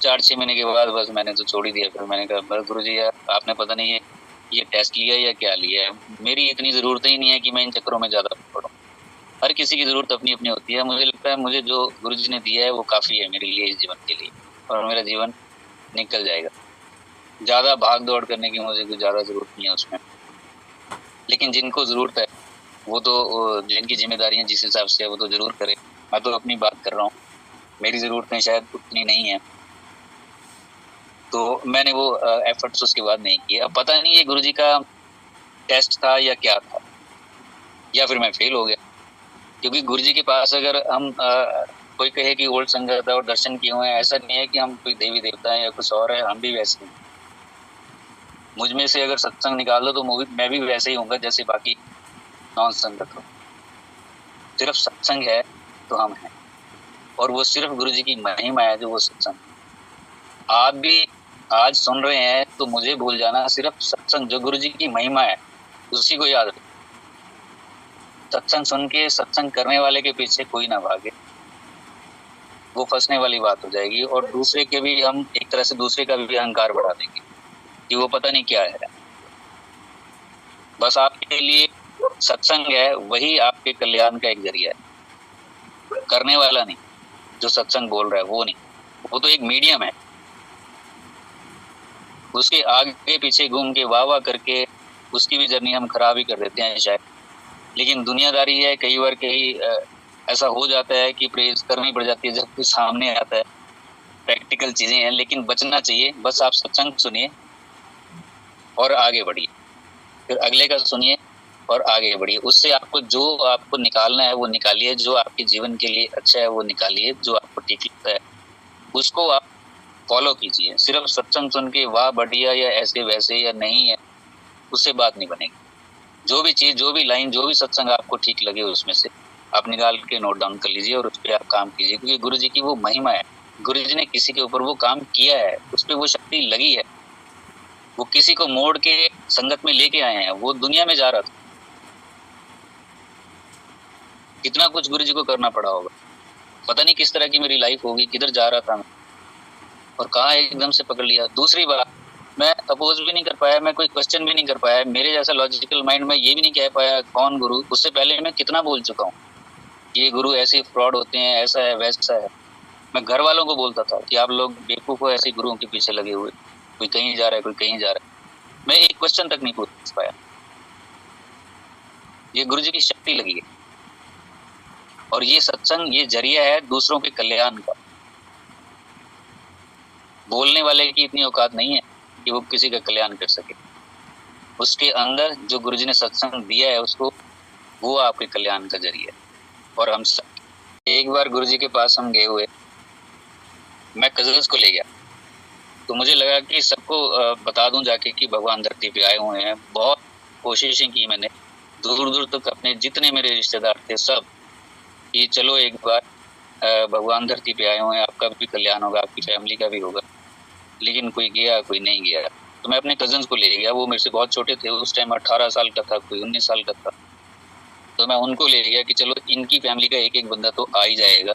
4-6 महीने के बाद बस मैंने तो छोड़ ही दिया। फिर मैंने कहा बस गुरुजी यार आपने पता नहीं ये टेस्ट लिया या क्या लिया है, मेरी इतनी ज़रूरत ही नहीं है कि मैं इन चक्करों में ज़्यादा पढ़ूँ। हर किसी की ज़रूरत अपनी अपनी होती है। मुझे लगता है मुझे जो गुरुजी ने दिया है वो काफ़ी है मेरे लिए इस जीवन के लिए, और मेरा जीवन निकल जाएगा। ज़्यादा भाग दौड़ करने की मुझे कुछ ज़्यादा ज़रूरत नहीं है उसमें, लेकिन जिनको ज़रूरत है वो तो जिनकी जिम्मेदारियाँ जिस हिसाब से है वो तो ज़रूर करे। मैं तो अपनी बात कर रहा हूँ, मेरी ज़रूरतें शायद उतनी नहीं है, तो मैंने वो एफर्ट्स उसके बाद नहीं किए। अब पता नहीं ये गुरुजी का टेस्ट था या क्या था, या फिर मैं फेल हो गया। क्योंकि गुरुजी के पास अगर हम कोई कहे कि ओल्ड संगत और दर्शन किए हुए हैं, ऐसा नहीं है कि हम कोई देवी देवता है या कुछ और है, हम भी वैसे हैं। मुझ में से अगर सत्संग निकाल दो तो मैं भी वैसे ही हूँगा जैसे बाकी नॉन संगत हो। सिर्फ सत्संग है तो हम हैं, और वो सिर्फ गुरुजी की महिमा है जो वो सत्संग। आप भी आज सुन रहे हैं तो मुझे भूल जाना, सिर्फ सत्संग जो गुरुजी की महिमा है उसी को याद रखें। सत्संग सुन के सत्संग करने वाले के पीछे कोई ना भागे, वो फंसने वाली बात हो जाएगी। और दूसरे के भी हम एक तरह से दूसरे का भी अहंकार बढ़ा देंगे कि वो पता नहीं क्या है। बस आपके लिए सत्संग है, वही आपके कल्याण का एक जरिया है, करने वाला नहीं। जो सत्संग बोल रहा है वो नहीं, वो तो एक मीडियम है। उसके आगे पीछे घूम के वाह वाह करके उसकी भी जर्नी हम खराब ही कर देते हैं शायद। लेकिन दुनियादारी है, कई बार ऐसा हो जाता है कि प्रेज करनी पड़ जाती है जब कुछ सामने आता है। प्रैक्टिकल चीजें हैं, लेकिन बचना चाहिए। बस आप सत्संग सुनिए और आगे बढ़िए, फिर अगले का सुनिए और आगे बढ़िए। उससे आपको जो आपको निकालना है वो निकालिए, जो आपके जीवन के लिए अच्छा है वो निकालिए, जो आपको ठीक लगता है उसको आप फॉलो कीजिए। सिर्फ सत्संग सुन के वाह बढ़िया या ऐसे वैसे या नहीं है, उससे बात नहीं बनेगी। जो भी चीज, जो भी लाइन, जो भी सत्संग आपको ठीक लगे उसमें से आप निकाल के नोट डाउन कर लीजिए और उस पर आप काम कीजिए। क्योंकि गुरुजी की वो महिमा है, गुरुजी ने किसी के ऊपर वो काम किया है, उस पर वो शक्ति लगी है। वो किसी को मोड़ के संगत में लेके आए हैं। वो दुनिया में जा रहा था, कितना कुछ गुरुजी को करना पड़ा होगा। पता नहीं किस तरह की मेरी लाइफ होगी, किधर जा रहा था मैं और कहाँ एकदम से पकड़ लिया। दूसरी बात, मैं अपोज भी नहीं कर पाया, मैं कोई क्वेश्चन भी नहीं कर पाया। मेरे जैसा लॉजिकल माइंड में ये भी नहीं कह पाया कौन गुरु। उससे पहले मैं कितना बोल चुका हूँ, ये गुरु ऐसे फ्रॉड होते हैं, ऐसा है वैसा है। मैं घर वालों को बोलता था कि आप लोग बेवकूफ हो, ऐसे गुरुओं के पीछे लगे हुए, कोई कहीं जा रहा है, कोई कहीं जा रहा है। मैं एक क्वेश्चन तक नहीं पूछ पाया। ये गुरुजी की शक्ति लगी है, और ये सत्संग ये जरिया है दूसरों के कल्याण का। बोलने वाले की इतनी औकात नहीं है कि वो किसी का कल्याण कर सके। उसके अंदर जो गुरुजी ने सत्संग दिया है उसको, वो आपके कल्याण का जरिया है। और हम सब एक बार गुरुजी के पास हम गए हुए, मैं कजन्स को ले गया, तो मुझे लगा कि सबको बता दूं जाके कि भगवान धरती पे आए हुए हैं। बहुत कोशिशें की मैंने, दूर दूर तक अपने जितने मेरे रिश्तेदार थे सब, कि चलो एक बार भगवान धरती पे आए हुए हैं, आपका भी कल्याण होगा, आपकी फैमिली का भी होगा। लेकिन कोई गया कोई नहीं गया। तो मैं अपने कजन्स को ले गया, वो मेरे से बहुत छोटे थे उस टाइम, 18 साल का था, कोई 19 साल का था। तो मैं उनको ले गया कि चलो इनकी फैमिली का एक एक बंदा तो आ ही जाएगा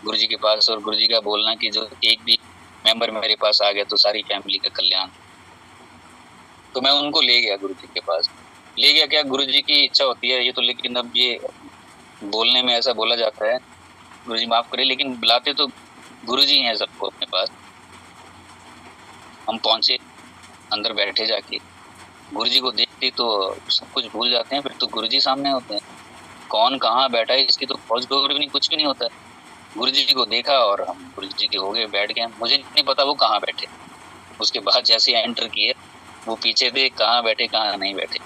गुरुजी के पास। और गुरुजी का बोलना कि जो एक भी मेंबर मेरे पास आ गया तो सारी फैमिली का कल्याण। तो मैं उनको ले गया गुरुजी के पास। ले गया क्या, गुरुजी की इच्छा होती है ये तो, लेकिन अब ये बोलने में ऐसा बोला जाता है, गुरुजी माफ करे, लेकिन बुलाते तो गुरुजी हैं सबको अपने पास। हम पहुंचे, अंदर बैठे, जाके गुरुजी को देखते तो सब कुछ भूल जाते हैं। फिर तो गुरुजी सामने होते हैं, कौन कहाँ बैठा है इसकी तो खोज खबर भी नहीं, कुछ भी नहीं होता है। गुरुजी को देखा और हम गुरुजी के हो गए, बैठ गए। मुझे नहीं पता वो कहाँ बैठे। उसके बाद जैसे एंटर किए वो पीछे थे, कहाँ बैठे कहाँ नहीं बैठे,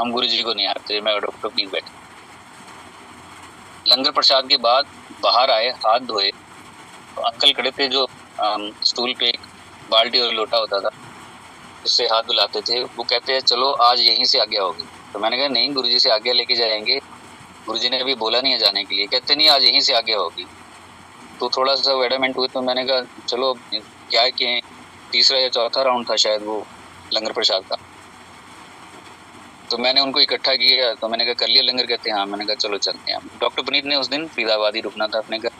हम गुरुजी को नहीं आते, मैं डॉक्टर प्लीज बैठे। लंगर प्रसाद के बाद बाहर आए, हाथ धोए, तो अंकल खड़े थे जो स्टूल पे एक बाल्टी और लोटा होता था उससे हाथ धुलाते थे। वो कहते हैं चलो आज यहीं से आज्ञा होगी। तो मैंने कहा नहीं, गुरुजी से आज्ञा लेके जाएंगे, गुरुजी ने अभी बोला नहीं है जाने के लिए। कहते नहीं, आज यहीं से आज्ञा होगी। तो थोड़ा सा एडमेंट हुए, तो मैंने कहा चलो क्या है कि तीसरा या चौथा राउंड था शायद वो लंगर प्रसाद का, तो मैंने उनको इकट्ठा किया। तो मैंने कहा कर लिया लंगर? कहते हैं हाँ। मैंने कहा चलो चलते हैं। डॉक्टर पुनीत ने उस दिन फरीदाबाद ही रुकना था अपने घर,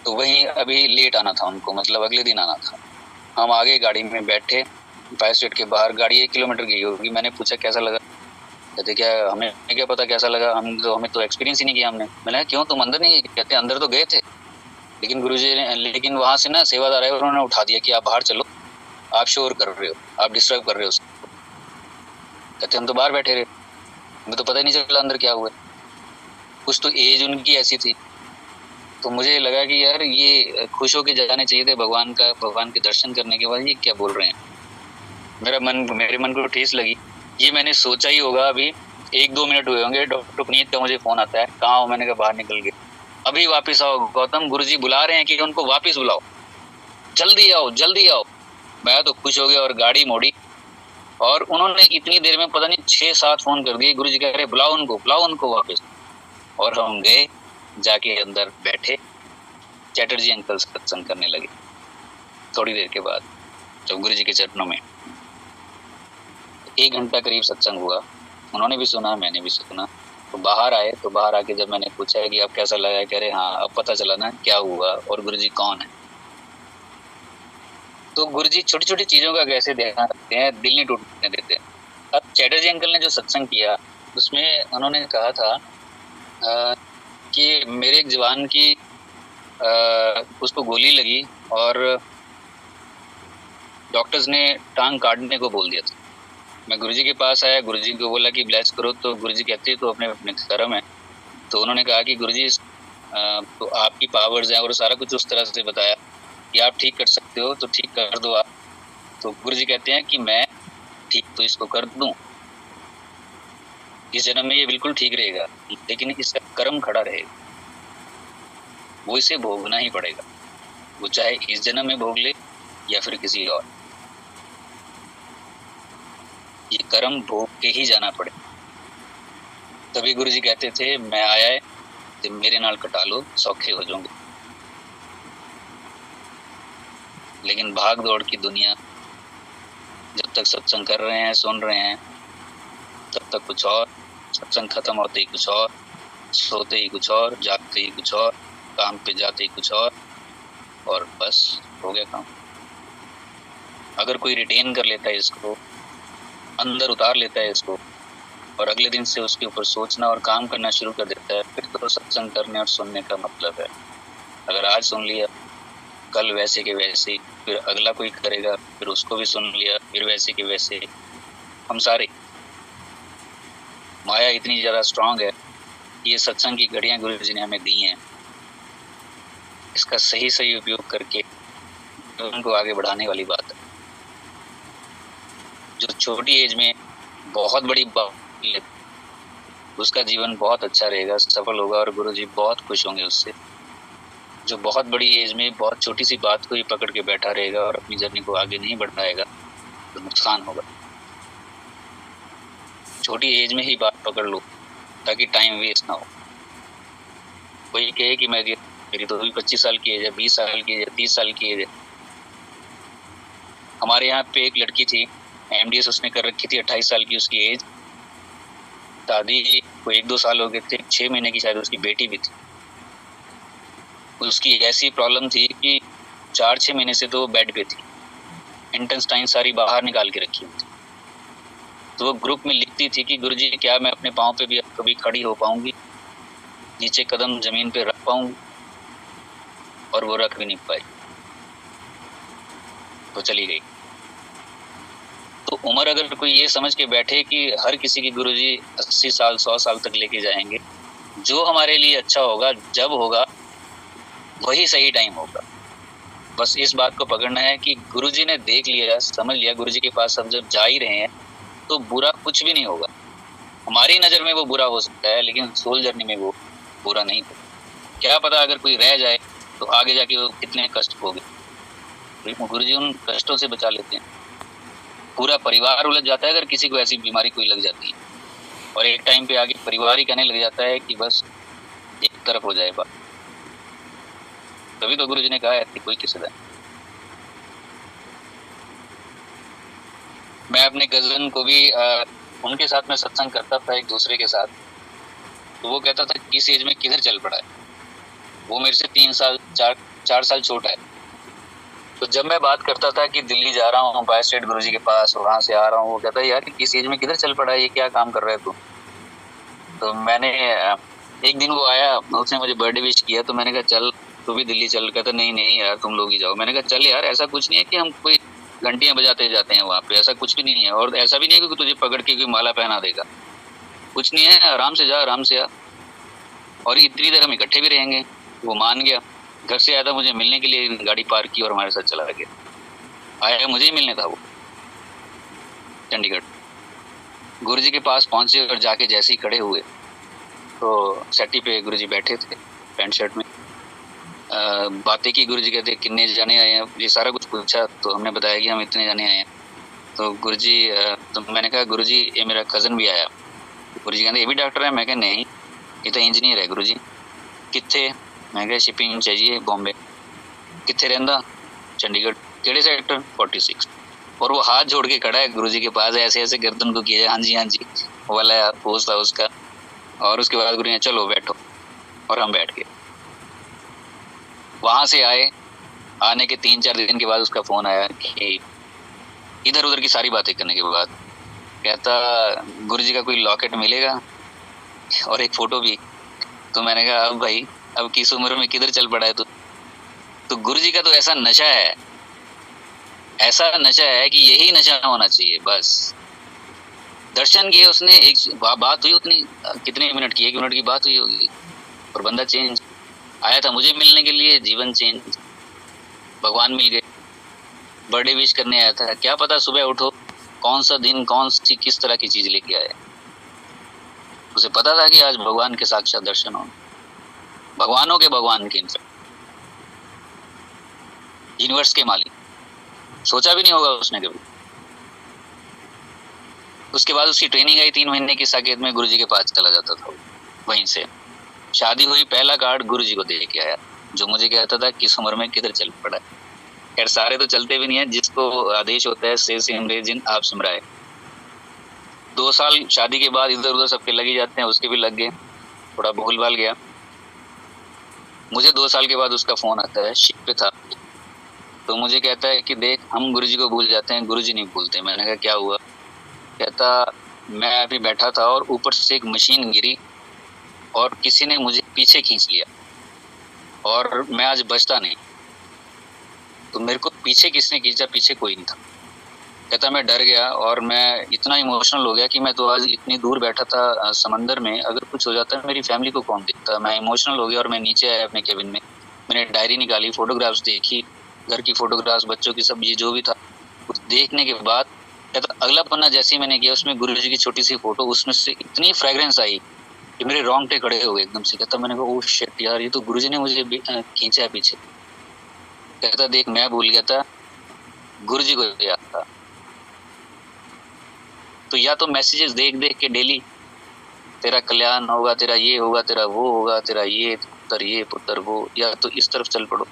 तो वहीं अभी लेट आना था उनको, मतलब अगले दिन आना था। हम आगे गाड़ी में बैठे, फायर स्टेट के बाहर, गाड़ी 1 किलोमीटर गई होगी। मैंने पूछा कैसा लगा? कहते क्या हमें क्या पता कैसा लगा, हमें तो एक्सपीरियंस ही नहीं किया हमने। मैंने कहा क्यों, तुम अंदर नहीं गए? कहते अंदर तो गए थे, लेकिन गुरुजी ने, लेकिन वहाँ से ना सेवादार आए, उन्होंने उठा दिया कि आप बाहर चलो, आप शोर कर रहे हो, आप डिस्टर्ब कर रहे हो उसको। कहते हम तो बाहर बैठे रहे, हमें तो पता ही नहीं चला अंदर क्या हुआ। कुछ तो एज उनकी ऐसी थी, तो मुझे लगा कि यार ये खुश होके जाने चाहिए थे भगवान के दर्शन करने के बाद, ये क्या बोल रहे हैं। मेरे मन को ठेस लगी। ये मैंने सोचा ही होगा, अभी 1-2 मिनट हुए होंगे, डॉक्टर पुनीत का मुझे फोन आता है, कहाँ हो? मैंने कहा बाहर निकल गए। अभी वापस आओ गौतम, गुरुजी बुला रहे हैं कि उनको वापस बुलाओ, जल्दी आओ जल्दी आओ। मैं तो खुश हो गया और गाड़ी मोड़ी, और उन्होंने इतनी देर में पता नहीं 6-7 फोन कर दिए। गुरुजी कह रहे बुलाओ उनको वापस। और हम गए, जाके अंदर बैठे, चैटर्जी अंकल सत्संग करने लगे। थोड़ी देर के बाद जब गुरुजी के चरणों में 1 घंटा करीब सत्संग हुआ, उन्होंने भी सुना, मैंने भी सुना। तो बाहर आए, तो बाहर आके जब मैंने पूछा है कि अब कैसा लगा, कह रहे हाँ अब पता चला ना क्या हुआ और गुरुजी कौन है। तो गुरुजी छोटी छोटी चीजों का कैसे ध्यान रखते हैं, दिल नहीं टूटने देते। अब चैटर्जी अंकल ने जो सत्संग किया उसमें उन्होंने कहा था कि मेरे एक जवान की उसको गोली लगी और डॉक्टर्स ने टांग काटने को बोल दिया था। मैं गुरुजी के पास आया, गुरुजी को बोला कि ब्लेस करो, तो गुरुजी कहते तो अपने अपने कर्म है। तो उन्होंने कहा कि गुरुजी तो आपकी पावर्स हैं, और सारा कुछ उस तरह से बताया कि आप ठीक कर सकते हो तो ठीक कर दो आप। तो गुरुजी कहते हैं कि मैं ठीक तो इसको कर दूं, इस जन्म में ये बिल्कुल ठीक रहेगा, लेकिन इसका कर्म खड़ा रहेगा, वो इसे भोगना ही पड़ेगा, वो चाहे इस जन्म में भोग ले या फिर किसी और, ये कर्म भोग के ही जाना पड़े। तभी गुरुजी कहते थे मैं आया है तो मेरे नाल कटा लो, सौखे हो जाओगे। लेकिन भाग दौड़ की दुनिया, जब तक सत्संग कर रहे हैं, सुन रहे हैं, तब तक कुछ और, सत्संग खत्म होते ही कुछ और, सोते ही कुछ और, जागते ही कुछ और, काम पे जाते ही कुछ और बस हो गया काम। अगर कोई रिटेन कर लेता है इसको, अंदर उतार लेता है इसको, और अगले दिन से उसके ऊपर सोचना और काम करना शुरू कर देता है, फिर तो सत्संग करने और सुनने का मतलब है। अगर आज सुन लिया, कल वैसे के वैसे, फिर अगला कोई करेगा, फिर उसको भी सुन लिया, फिर वैसे के वैसे। हम सारे, माया इतनी ज़्यादा स्ट्रांग है, ये सत्संग की घड़ियाँ गुरुजी ने हमें दी हैं, इसका सही सही उपयोग करके उनको आगे बढ़ाने वाली बात है। जो छोटी एज में बहुत बड़ी बात, उसका जीवन बहुत अच्छा रहेगा, सफल होगा, और गुरुजी बहुत खुश होंगे उससे। जो बहुत बड़ी एज में बहुत छोटी सी बात को ही पकड़ के बैठा रहेगा और अपनी जर्नी को आगे नहीं बढ़ पाएगा, तो नुकसान होगा। छोटी एज में ही बात पकड़ लो ताकि टाइम वेस्ट ना हो। कोई कहे कि मेरी तो 25 साल की एज है, 20 साल की एज है, 30 साल की एज है। हमारे यहाँ पे एक लड़की थी, MDS उसने कर रखी थी, 28 साल की उसकी एज। शादी को 1-2 साल हो गए थे, 6 महीने की शायद उसकी बेटी भी थी। उसकी ऐसी प्रॉब्लम थी कि 4-6 महीने से तो वो बेड पे थी, इंटेस्टाइन सारी बाहर निकाल के रखी हुई थी। तो वो ग्रुप में लिखती थी कि गुरुजी क्या मैं अपने पाँव पे भी कभी खड़ी हो पाऊंगी, नीचे कदम जमीन पे रख पाऊंगी, और वो रख भी नहीं पाई, वो चली गई। तो उम्र अगर कोई ये समझ के बैठे कि हर किसी की गुरुजी 80 साल 100 साल तक लेके जाएंगे, जो हमारे लिए अच्छा होगा, जब होगा वही सही टाइम होगा। बस इस बात को पकड़ना है कि गुरुजी ने देख लिया, समझ लिया, गुरुजी के पास हम जब जा ही रहे हैं तो बुरा कुछ भी नहीं होगा। हमारी नज़र में वो बुरा हो सकता है, लेकिन सोल जर्नी में वो बुरा नहीं होगा। क्या पता अगर कोई रह जाए तो आगे जाके वो कितने कष्ट भोगे। गुरुजी उन कष्टों से बचा लेते हैं। पूरा परिवार उलझ जाता है अगर किसी को ऐसी बीमारी कोई लग जाती है, और एक टाइम पे आगे परिवार ही कहने लग जाता है कि बस एक तरफ हो जाए बात। तभी तो गुरुजी ने कहा है कि कोई किसी का। मैं अपने कजन को भी उनके साथ में सत्संग करता था एक दूसरे के साथ, तो वो कहता था किस एज में किधर चल पड़ा है। वो मेरे से 4 साल छोटा है। तो जब मैं बात करता था कि दिल्ली जा रहा हूँ बाय स्टेट गुरुजी के पास, वहाँ से आ रहा हूँ, वो कहता है यार किस एज में किधर चल पड़ा है, ये क्या काम कर रहा है तू। तो मैंने एक दिन वो आया, उसने मुझे बर्थडे विश किया, तो मैंने कहा चल तू भी दिल्ली चल। कहता नहीं यार तुम लोग ही जाओ। मैंने कहा चल यार, ऐसा कुछ नहीं है कि हम कोई घंटियां बजाते जाते हैं वहाँ पे, ऐसा कुछ भी नहीं है। और ऐसा भी नहीं है कि तुझे पकड़ के कोई माला पहना देगा, कुछ नहीं है, आराम से जा, आराम से आ, और इतनी देर हम इकट्ठे भी रहेंगे। वो मान गया। घर से आया था मुझे मिलने के लिए, गाड़ी पार्क की और हमारे साथ चला गया। आया मुझे ही मिलने था वो चंडीगढ़। गुरुजी के पास पहुंचे और जाके जैसे ही खड़े हुए तो सेटी पे गुरुजी बैठे थे पैंट शर्ट में। बातें की। गुरुजी कहते कितने जाने आए हैं, ये सारा कुछ पूछा तो हमने बताया कि हम इतने जाने आए हैं। तो गुरुजी तो मैंने कहा गुरुजी ये मेरा कज़न भी आया। गुरुजी कहते ये भी डॉक्टर है। मैं कहा नहीं ये तो इंजीनियर है गुरुजी। कित्थे? मैं कहा शिपिंग चाहिए बॉम्बे। कित्थे रहंदा? चंडीगढ़। केड़े सेक्टर? 46। और वो हाथ जोड़ के खड़ा है गुरुजी के पास, ऐसे ऐसे गर्दन को किया, हाँ जी वो वाला पोज था उसका। और उसके बाद गुरु ने चलो बैठो, और हम बैठ गए। वहाँ से आने के 3-4 दिन के बाद उसका फ़ोन आया कि इधर उधर की सारी बातें करने के बाद कहता गुरुजी का कोई लॉकेट मिलेगा और एक फ़ोटो भी। तो मैंने कहा अब भाई अब किस उम्र में किधर चल पड़ा है तो गुरुजी का तो ऐसा नशा है कि यही नशा होना चाहिए बस। दर्शन किए उसने, एक बात हुई उतनी, कितने मिनट की, 1 मिनट की बात हुई होगी, और बंदा चेंज। आया था मुझे मिलने के लिए, जीवन चेंज, भगवान मिल गए। बर्थडे विश करने आया था, क्या पता सुबह उठो कौन सा दिन कौन सी किस तरह की चीज लेके आया। उसे पता था कि आज भगवान के साक्षात दर्शन हो, भगवानों के भगवान के, इनफैक्ट यूनिवर्स के मालिक। सोचा भी नहीं होगा उसने कभी। उसके बाद उसकी ट्रेनिंग आई 3 महीने की साकेत में, गुरुजी के पास चला जाता था। वहीं से शादी हुई, पहला कार्ड गुरुजी को दे के आया, जो मुझे कहता था किस उम्र में किधर चल पड़ा है। खैर सारे तो चलते भी नहीं है, जिसको आदेश होता है से सिमरे जिन आप सिमराए। 2 साल शादी के बाद इधर उधर सबके लग ही जाते हैं, उसके भी लग गए, थोड़ा भूल भाल गया। मुझे 2 साल के बाद उसका फोन आता है, शिप पे था, तो मुझे कहता है कि देख हम गुरुजी को भूल जाते हैं, गुरुजी नहीं भूलते। मैंने कहा क्या हुआ? कहता मैं अभी बैठा था और ऊपर से एक मशीन गिरी और किसी ने मुझे पीछे खींच लिया और मैं आज बचता नहीं। तो मेरे को पीछे किसने खींचा? पीछे कोई नहीं था। कहता मैं डर गया और मैं इतना इमोशनल हो गया कि मैं तो आज इतनी दूर बैठा था समंदर में, अगर कुछ हो जाता है मेरी फैमिली को कौन देखता। मैं इमोशनल हो गया और मैं नीचे आया अपने केबिन में। मैंने डायरी निकाली, फोटोग्राफ्स देखी, घर की फोटोग्राफ्स, बच्चों की, सब ये जो भी था कुछ देखने के बाद कहता अगला पन्ना जैसे ही मैंने किया उसमें गुरुजी की छोटी सी फोटो, उसमें से इतनी फ्रेग्रेंस आई कि मेरे रोंगटे खड़े हो गए एकदम से। कहता मैंने कहा ओह शिट यार, ये तो गुरुजी ने मुझे खींचा है पीछे। कहता देख मैं भूल गया था, गुरुजी को याद था। तो या तो मैसेजेस देख देख के डेली तेरा कल्याण होगा, तेरा ये होगा, तेरा वो होगा, तेरा ये पुत्र वो, या तो इस तरफ चल पड़ो,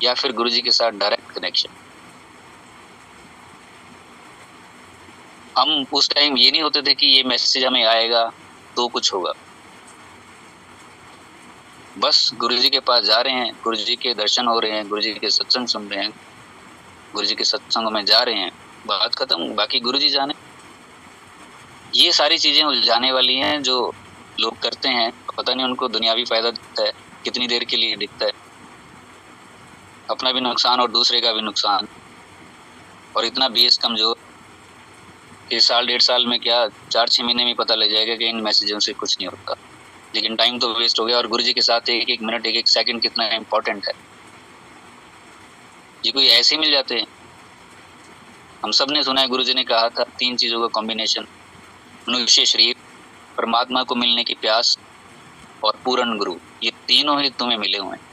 या फिर गुरुजी के साथ डायरेक्ट कनेक्शन। हम उस टाइम ये नहीं होते थे कि ये मैसेज हमें आएगा तो कुछ होगा। बस गुरुजी के पास जा रहे हैं, गुरुजी के दर्शन हो रहे हैं, गुरुजी के सत्संग सुन रहे हैं, गुरुजी के सत्संग में जा रहे हैं, बात खत्म। बाकी गुरुजी जाने। ये सारी चीजें उलझाने वाली हैं जो लोग करते हैं, पता नहीं उनको दुनियावी फायदा दिखता है, कितनी देर के लिए दिखता है, अपना भी नुकसान और दूसरे का भी नुकसान, और इतना बेस कमजोर कि 1.5 साल में क्या 4-6 महीने में पता लग जाएगा कि इन मैसेजों से कुछ नहीं होता। लेकिन टाइम तो वेस्ट हो गया। और गुरुजी के साथ एक मिनट 1 सेकंड कितना इम्पोर्टेंट है, ये कोई ऐसे मिल जाते हैं? हम सब ने सुना है, गुरुजी ने कहा था 3 चीजों का कॉम्बिनेशन, मनुष्य शरीर, परमात्मा को मिलने की प्यास और पूर्ण गुरु, ये तीनों ही तुम्हें मिले हुए हैं।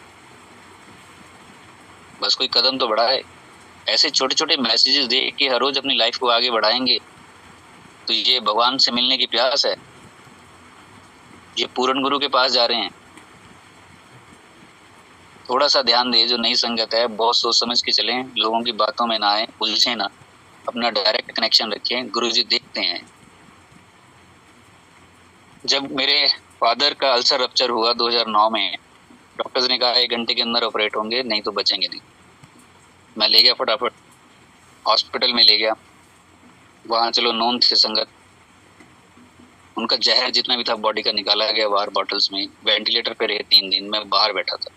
बस कोई कदम तो बढ़ाए। ऐसे छोटे छोटे मैसेजेस दे के हर रोज अपनी लाइफ को आगे बढ़ाएंगे तो ये भगवान से मिलने की प्यास है। ये पूर्ण गुरु के पास जा रहे हैं। थोड़ा सा ध्यान दे, जो नई संगत है बहुत सोच समझ के चलें, लोगों की बातों में ना आए, उलझे ना, अपना डायरेक्ट कनेक्शन रखें। गुरुजी देखते हैं। जब मेरे फादर का अल्सर रप्चर हुआ 2009 में, डॉक्टर्स ने कहा 1 घंटे के अंदर ऑपरेट होंगे, नहीं तो बचेंगे नहीं। मैं ले गया, फटाफट हॉस्पिटल में ले गया। वहाँ चलो नॉन थे संगत, उनका जहर जितना भी था बॉडी का निकाला गया बाहर बॉटल्स में। वेंटिलेटर पे रहे 3 दिन, मैं बाहर बैठा था।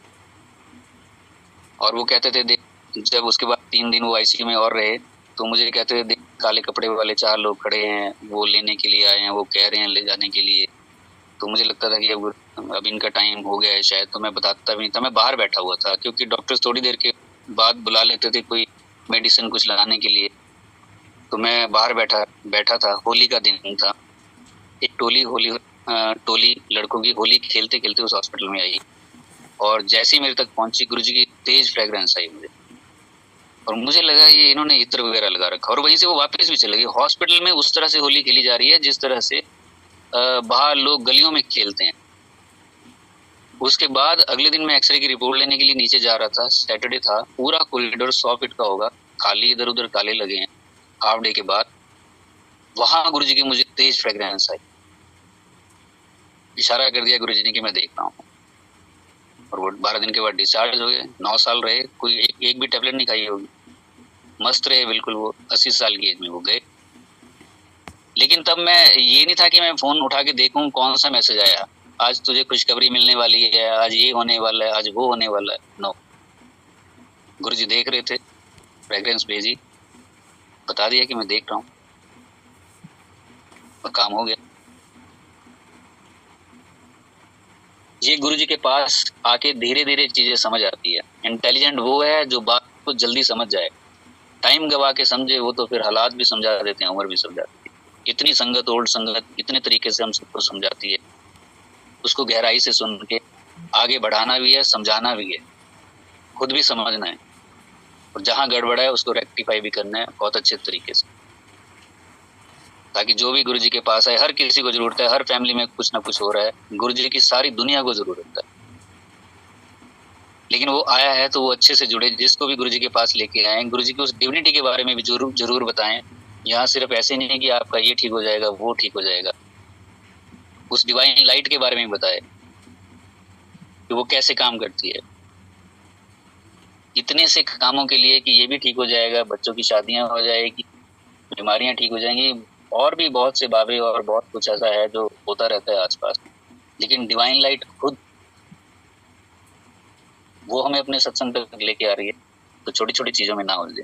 और वो कहते थे देख, जब उसके बाद 3 दिन वो आईसीयू में और रहे तो मुझे कहते थे देख, काले कपड़े वाले 4 लोग खड़े हैं, वो लेने के लिए आए हैं, वो कह रहे हैं ले जाने के लिए। तो मुझे लगता था कि अब इनका टाइम हो गया है शायद, तो मैं बताता भी नहीं था, मैं बाहर बैठा हुआ था, क्योंकि डॉक्टर्स थोड़ी देर के बाद बुला लेते थे कोई मेडिसिन कुछ लाने के लिए। तो मैं बाहर बैठा था। होली का दिन था। एक टोली लड़कों की होली खेलते खेलते उस हॉस्पिटल में आई, और जैसे ही मेरे तक पहुंची, गुरुजी की तेज फ्रेग्रेंस आई मुझे, और मुझे लगा ये इन्होंने इत्र वगैरह लगा रखा। और वहीं से वो वापस भी चले गए। हॉस्पिटल में उस तरह से होली खेली जा रही है जिस तरह से बाहर लोग गलियों में खेलते हैं। उसके बाद अगले दिन मैं एक्सरे की रिपोर्ट लेने के लिए नीचे जा रहा था। सैटरडे था। पूरा कॉरिडोर 100 फीट का होगा, खाली, इधर उधर ताले लगे हैं। हाफ डे के बाद वहां गुरुजी की मुझे तेज फ्रेग्रेंस आई। इशारा कर दिया गुरुजी ने कि मैं देख रहा हूँ। और वो 12 दिन के बाद डिस्चार्ज हो गए। 9 साल रहे, कोई एक भी टेबलेट नहीं खाई होगी, मस्त रहे बिल्कुल। वो 80 साल की एज में वो गए। लेकिन तब मैं ये नहीं था कि मैं फोन उठा के देखूं कौन सा मैसेज आया, आज तुझे खुशखबरी मिलने वाली है, आज ये होने वाला है, आज वो होने वाला है। नो, गुरुजी देख रहे थे, फ्रेग्रेंस भेजी, बता दिया कि मैं देख रहा हूँ, और काम हो गया। ये गुरुजी के पास आके धीरे धीरे चीजें समझ आती है। इंटेलिजेंट वो है जो बात को जल्दी समझ जाए। टाइम गवा के समझे वो तो फिर हालात भी समझा देते हैं, उम्र भी समझा देती है। इतनी संगत, ओल्ड संगत इतने तरीके से हम सबको समझाती है, उसको गहराई से सुन के आगे बढ़ाना भी है, समझाना भी है, खुद भी समझना है, और जहां गड़बड़ा है उसको रेक्टिफाई भी करना है बहुत अच्छे तरीके से, ताकि जो भी गुरुजी के पास है, हर किसी को जरूरत है, हर फैमिली में कुछ ना कुछ हो रहा है, गुरुजी की सारी दुनिया को जरूरत है। लेकिन वो आया है तो वो अच्छे से जुड़े। जिसको भी गुरुजी के पास लेके आए, गुरुजी की उस डिविनिटी के बारे में भी जरूर बताएं। यहाँ सिर्फ ऐसे नहीं है कि आपका ये ठीक हो जाएगा, वो ठीक हो जाएगा। उस डिवाइन लाइट के बारे में बताए कि वो कैसे काम करती है, इतने से कामों के लिए कि ये भी ठीक हो जाएगा, बच्चों की शादियां हो जाएगी, बीमारियां ठीक हो जाएंगी, और भी बहुत से बाबे और बहुत कुछ ऐसा है जो होता रहता है आसपास। लेकिन डिवाइन लाइट खुद वो हमें अपने सत्संग तक लेके आ रही है। तो छोटी छोटी चीजों में ना उलझे।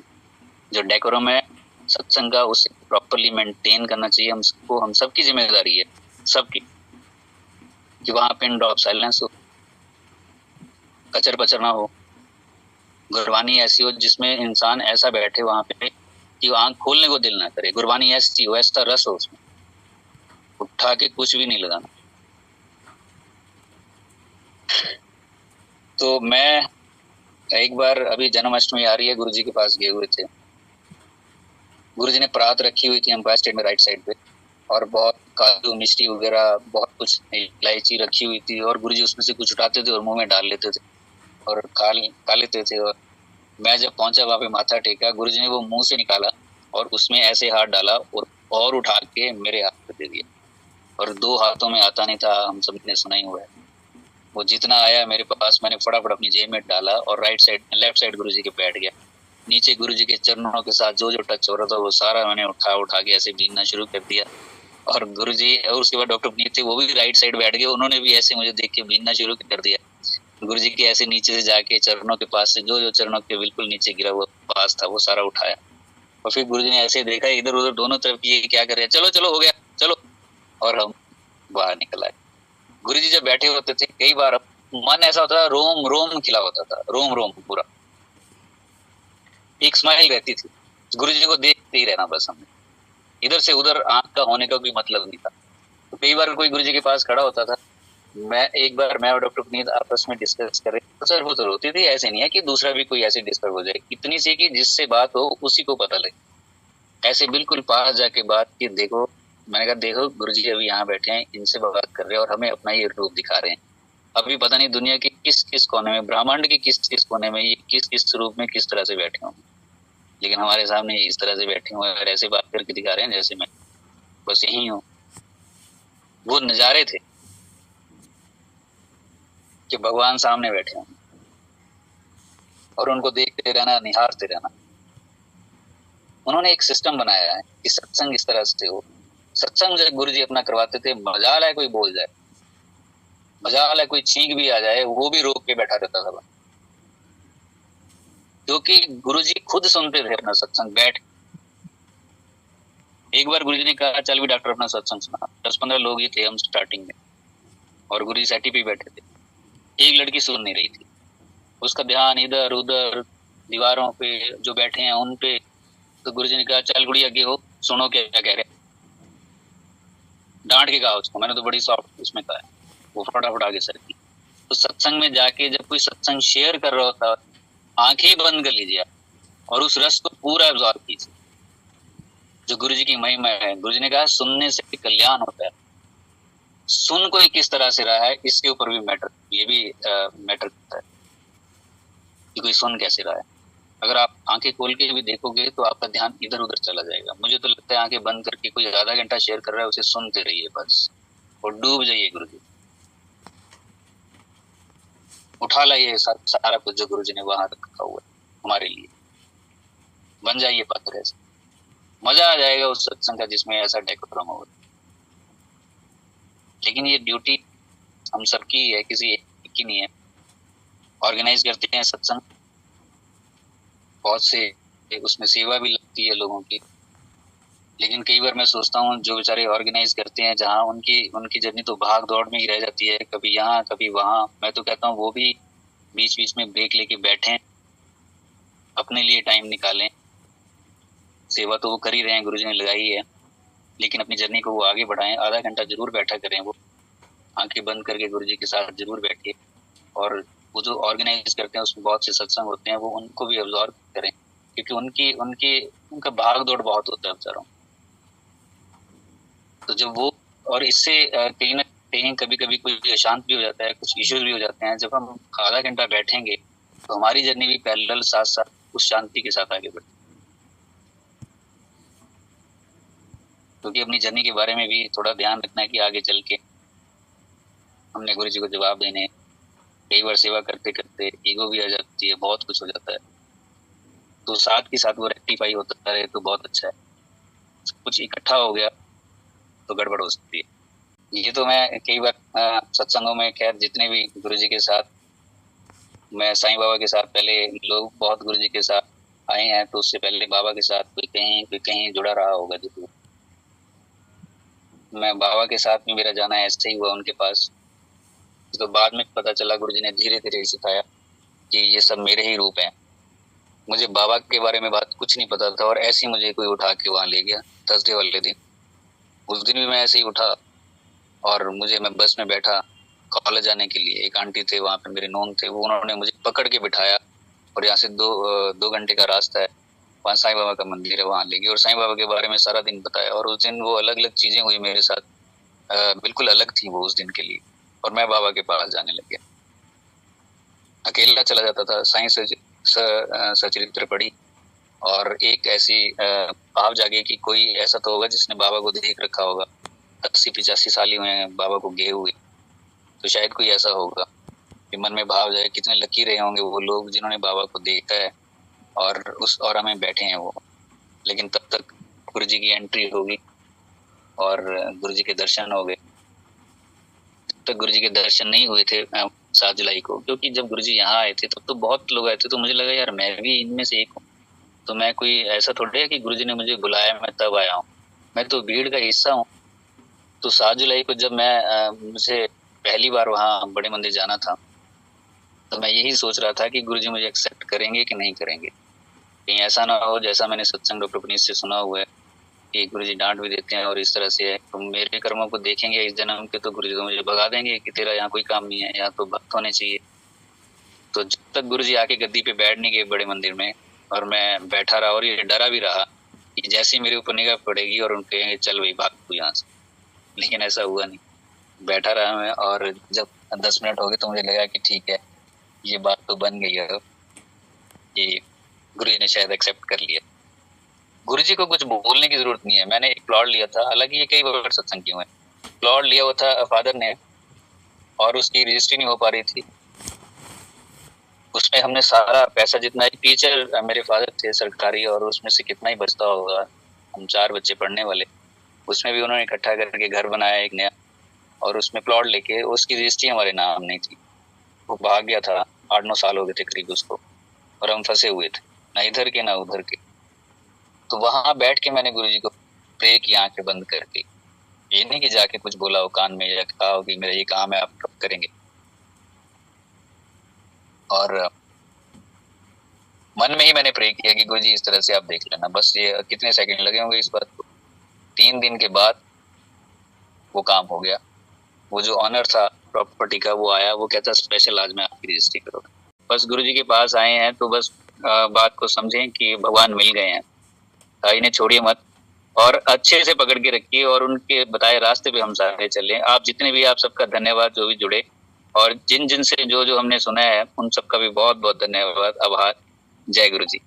जो डेकोरम है सत्संग का, उसे प्रॉपरली मेंटेन करना चाहिए हम सबको। हम सबकी जिम्मेदारी है, सबकी, कि वहां पिन ड्रॉप साइलेंस हो, कचर पचर ना हो, गुरबानी ऐसी हो जिसमें इंसान ऐसा बैठे वहां पे कि वो आंख खोलने को दिल ना करे। गुरबानी ऐसी हो, ऐसा रस हो उसमें, उठा के कुछ भी नहीं लगाना। तो मैं एक बार, अभी जन्माष्टमी आ रही है, गुरुजी के पास गए हुए थे। गुरुजी ने परात रखी हुई थी एम्पायर स्टेट में राइट साइड पे, और बहुत काजू मिष्टी वगैरह बहुत कुछ, इलायची रखी हुई थी, और गुरुजी उसमें से कुछ उठाते थे और मुंह में डाल लेते थे और खा लेते थे। और मैं जब पहुंचा वहां पे माथा टेका, गुरुजी ने वो मुंह से निकाला और उसमें ऐसे हाथ डाला और उठा के मेरे हाथ पे दे दिया। और 2 हाथों में आता नहीं था, हम सब ने सुना ही हुआ है। वो जितना आया मेरे पास, मैंने फटाफट अपनी जेब में डाला और लेफ्ट साइड गुरुजी के बैठ गया। नीचे गुरुजी के चरणों के साथ जो जो टच हो रहा था वो सारा मैंने उठा के ऐसे बीनना शुरू कर दिया। और गुरुजी, और उसके बाद डॉक्टर पुनीत थे, वो भी राइट साइड बैठ गए, उन्होंने भी ऐसे मुझे देख के बीनना शुरू कर दिया। गुरुजी के ऐसे नीचे से जाके चरणों के पास से जो जो चरणों के बिल्कुल नीचे गिरा हुआ पास था वो सारा उठाया। और फिर गुरुजी ने ऐसे देखा इधर उधर दोनों तरफ की, ये क्या कर रहे हैं, चलो चलो हो गया चलो, और हम बाहर निकल आए। गुरुजी जब बैठे होते थे, कई बार मन ऐसा होता था, रोम रोम खिला होता था, रोम रोम पूरा। एक स्माइल रहती थी, गुरु जी को देखते ही रहना बस हमें, इधर से उधर आंख का होने का कोई मतलब नहीं था। तो कई बार कोई गुरु जी के पास खड़ा होता था, मैं और डॉक्टर पुनीत आपस में डिस्कस कर रहे, तो सर वो तो रोती थी, ऐसे नहीं है कि दूसरा भी कोई ऐसे डिस्टर्ब हो जाए, इतनी सी कि जिससे बात हो उसी को पता लगे। ऐसे बिल्कुल पास जाके बात की, देखो मैंने कहा देखो गुरुजी अभी यहाँ बैठे हैं, इनसे बात कर रहे हैं और हमें अपना ये रूप दिखा रहे हैं। अभी पता नहीं दुनिया के किस किस कोने में, ब्रह्मांड के किस किस कोने में ये किस किस रूप में किस तरह से बैठे हों, लेकिन हमारे सामने इस तरह से बैठे हुए और ऐसे बात करके दिखा रहे हैं जैसे मैं बस यही हूँ। वो नजारे थे कि भगवान सामने बैठे हों और उनको देखते रहना, निहारते रहना। उन्होंने एक सिस्टम बनाया है कि सत्संग इस तरह से हो। सत्संग जब गुरु जी अपना करवाते थे, मजाल है कोई बोल जाए, मजाल है कोई छींक भी आ जाए, वो भी रोक के बैठा रहता था, क्योंकि गुरु जी खुद सुनते थे अपना सत्संग बैठ। एक बार गुरु जी ने कहा चल भी डॉक्टर अपना सत्संग सुना। 10-15 लोग ही थे हम स्टार्टिंग में, और गुरु जी सेटी पे बैठे थे। एक लड़की सुन नहीं रही थी, उसका ध्यान इधर उधर दीवारों पे जो बैठे हैं उन पे। तो गुरु जी ने कहा चल गुड़ी आगे हो, सुनो क्या कह रहे। डांट के कहा उसको, मैंने तो बड़ी सॉफ्ट उसमें कहा, वो फटाफट आगे सर की। तो सत्संग में जाके जब कोई सत्संग शेयर कर रहा होता, आंखें बंद कर लीजिए और उस रस को पूरा एब्जॉर्ब कीजिए, जो गुरु जी की महिमा है। गुरु जी ने कहा सुनने से कल्याण होता है। सुन कोई किस तरह से रहा है इसके ऊपर भी मैटर करता है कि कोई सुन कैसे रहा है। अगर आप आंखें खोल के भी देखोगे तो आपका ध्यान इधर उधर चला जाएगा। मुझे तो लगता है आंखें बंद करके कोई आधा घंटा शेयर कर रहा है, उसे सुनते रहिए बस, और डूब जाइए गुरु जी। उठा लाइए सारा कुछ जो गुरु जी ने वहां रखा हुआ है हमारे लिए, बन जाइए पात्र ऐसे। मजा आ जाएगा उस सत्संग का जिसमें ऐसा डेकोरम हो। लेकिन ये ड्यूटी हम सबकी है, किसी एक की नहीं है। ऑर्गेनाइज करते हैं सत्संग, बहुत से उसमें सेवा भी लगती है लोगों की, लेकिन कई बार मैं सोचता हूँ जो बेचारे ऑर्गेनाइज करते हैं, जहाँ उनकी जर्नी तो भाग दौड़ में ही रह जाती है, कभी यहाँ कभी वहाँ। मैं तो कहता हूँ वो भी बीच बीच में ब्रेक लेके बैठें, अपने लिए टाइम निकालें। सेवा तो वो कर ही रहे हैं, गुरुजी ने लगाई है, लेकिन अपनी जर्नी को वो आगे बढ़ाएं। आधा घंटा जरूर बैठा करें, वो आंखें बंद करके गुरुजी के साथ जरूर बैठिए। और वो जो ऑर्गेनाइज करते हैं उसमें बहुत से सत्संग होते हैं, वो उनको भी अब्जॉर्व करें, क्योंकि उनका भाग दौड़ बहुत होता है बेचारों। तो जब वो, और इससे कहीं ना कहीं कभी कभी कोई अशांत भी हो जाता है, कुछ इश्यूज भी हो जाते हैं। जब हम आधा घंटा बैठेंगे तो हमारी जर्नी भी पैरेलल साथ साथ उस शांति के साथ आगे बढ़े, क्योंकि अपनी जर्नी के बारे में भी थोड़ा ध्यान रखना है कि आगे चल के हमने गुरु जी को जवाब देने। कई बार सेवा करते करते ईगो भी आ जाती है, बहुत कुछ हो जाता है, तो साथ के साथ वो रेक्टिफाई होता रहे तो बहुत अच्छा है। कुछ इकट्ठा हो गया तो गड़बड़ हो सकती है। ये तो मैं कई बार सत्संगों में, खैर जितने भी गुरु जी के साथ, मैं साईं बाबा के साथ, पहले लोग बहुत गुरु जी के साथ आए हैं, तो उससे पहले बाबा के साथ कोई कहीं जुड़ा रहा होगा जरूर। मैं बाबा के साथ भी मेरा जाना ऐसे ही हुआ उनके पास। तो बाद में पता चला गुरु जी ने धीरे धीरे सिखाया कि ये सब मेरे ही रूप हैं। मुझे बाबा के बारे में बात कुछ नहीं पता था, और ऐसे ही मुझे कोई उठा के वहां ले गया थर्सडे वाले दिन। उस दिन भी मैं ऐसे ही उठा और मैं बस में बैठा कॉलेज जाने के लिए। एक आंटी थे वहां पे, मेरे नोन थे, वो उन्होंने मुझे पकड़ के बिठाया और यहाँ से दो घंटे का रास्ता है, वहाँ साईं बाबा का मंदिर है, वहां ले गए और साईं बाबा के बारे में सारा दिन बताया। और उस दिन वो अलग अलग चीजें हुई मेरे साथ, बिल्कुल अलग थी वो उस दिन के लिए, और मैं बाबा के पास जाने लग गया। अकेला चला जाता था, साईं सचरित्र पढ़ी, और एक ऐसी भाव जागे कि कोई ऐसा तो होगा जिसने बाबा को देख रखा होगा। 80-85 साल ही हुए हैं बाबा को गए हुए, तो शायद कोई ऐसा होगा कि मन में भाव जाए कितने लकी रहे होंगे वो लोग जिन्होंने बाबा को देखा है और उस ऑरा में बैठे हैं वो। लेकिन तब तक गुरु जी की एंट्री होगी और गुरु जी के दर्शन हो गए। तब तक गुरु जी के दर्शन नहीं हुए थे 7 जुलाई को, क्योंकि जब गुरु जी यहाँ आए थे तब तो बहुत लोग आए थे, तो मुझे लगा यार मैं भी इनमें से एक हूँ, तो मैं कोई ऐसा थोड़ी है कि गुरु जी ने मुझे बुलाया मैं तब आया हूँ, मैं तो भीड़ का हिस्सा हूँ। तो 7 जुलाई को जब मुझे पहली बार वहाँ बड़े मंदिर जाना था, तो मैं यही सोच रहा था कि गुरु जी मुझे एक्सेप्ट करेंगे कि नहीं करेंगे। कहीं ऐसा ना हो जैसा मैंने सत्संग डॉक्टर पुनीत से सुना हुआ है कि गुरुजी डांट भी देते हैं और इस तरह से है, तो मेरे कर्मों को देखेंगे इस जन्म के तो गुरुजी तो मुझे भगा देंगे कि तेरा यहाँ कोई काम नहीं है, यहाँ तो भक्त होने चाहिए। तो जब तक गुरुजी आके गद्दी पे बैठ नहीं गए बड़े मंदिर में और मैं बैठा रहा और ये डरा भी रहा कि जैसे ही मेरे ऊपर निगाह पड़ेगी और उनके कहेंगे चल भाई भाग तू यहाँ से, लेकिन ऐसा हुआ नहीं। बैठा रहा मैं और जब 10 मिनट हो गए तो मुझे लगा कि ठीक है ये बात तो बन गई है, कि गुरुजी ने शायद एक्सेप्ट कर लिया। गुरुजी को कुछ बोलने की जरूरत नहीं है। मैंने एक प्लॉट लिया था, हालांकि ये कई बार सत्संग किए हुए, प्लॉट लिया हुआ था फादर ने और उसकी रजिस्ट्री नहीं हो पा रही थी। उसमें हमने सारा पैसा जितना, एक टीचर मेरे फादर थे सरकारी और उसमें से कितना ही बचता होगा, हम 4 बच्चे पढ़ने वाले, उसमें भी उन्होंने इकट्ठा करके घर बनाया एक नया और उसमें प्लॉट लेके उसकी रजिस्ट्री हमारे नाम नहीं थी। वो भाग गया था, 8-9 साल हो गए थे करीब उसको और हम फंसे हुए थे, ना इधर के ना उधर के। तो वहां बैठ के मैंने गुरुजी को प्रे किया आंखें बंद करके, ये नहीं कि जाके कुछ बोला हो कान में या कहा हो कि मेरा ये काम है आप कब करेंगे। और मन में ही मैंने प्रे किया कि गुरुजी इस तरह से आप देख लेना, बस ये कितने सेकंड लगे होंगे इस बात को। 3 दिन के बाद वो काम हो गया। वो जो ऑनर था प्रॉपर्टी का वो आया, वो कहता स्पेशल आज मैं आपकी रजिस्ट्री करूँगा। बस गुरुजी के पास आए हैं तो बस बात को समझें कि भगवान मिल गए हैं, इन्हें छोड़िए मत और अच्छे से पकड़ के रखिए और उनके बताए रास्ते पे हम सारे चलें। आप जितने भी, आप सबका धन्यवाद जो भी जुड़े और जिन जिन से जो जो हमने सुना है उन सबका भी बहुत बहुत धन्यवाद, आभार। जय गुरु जी।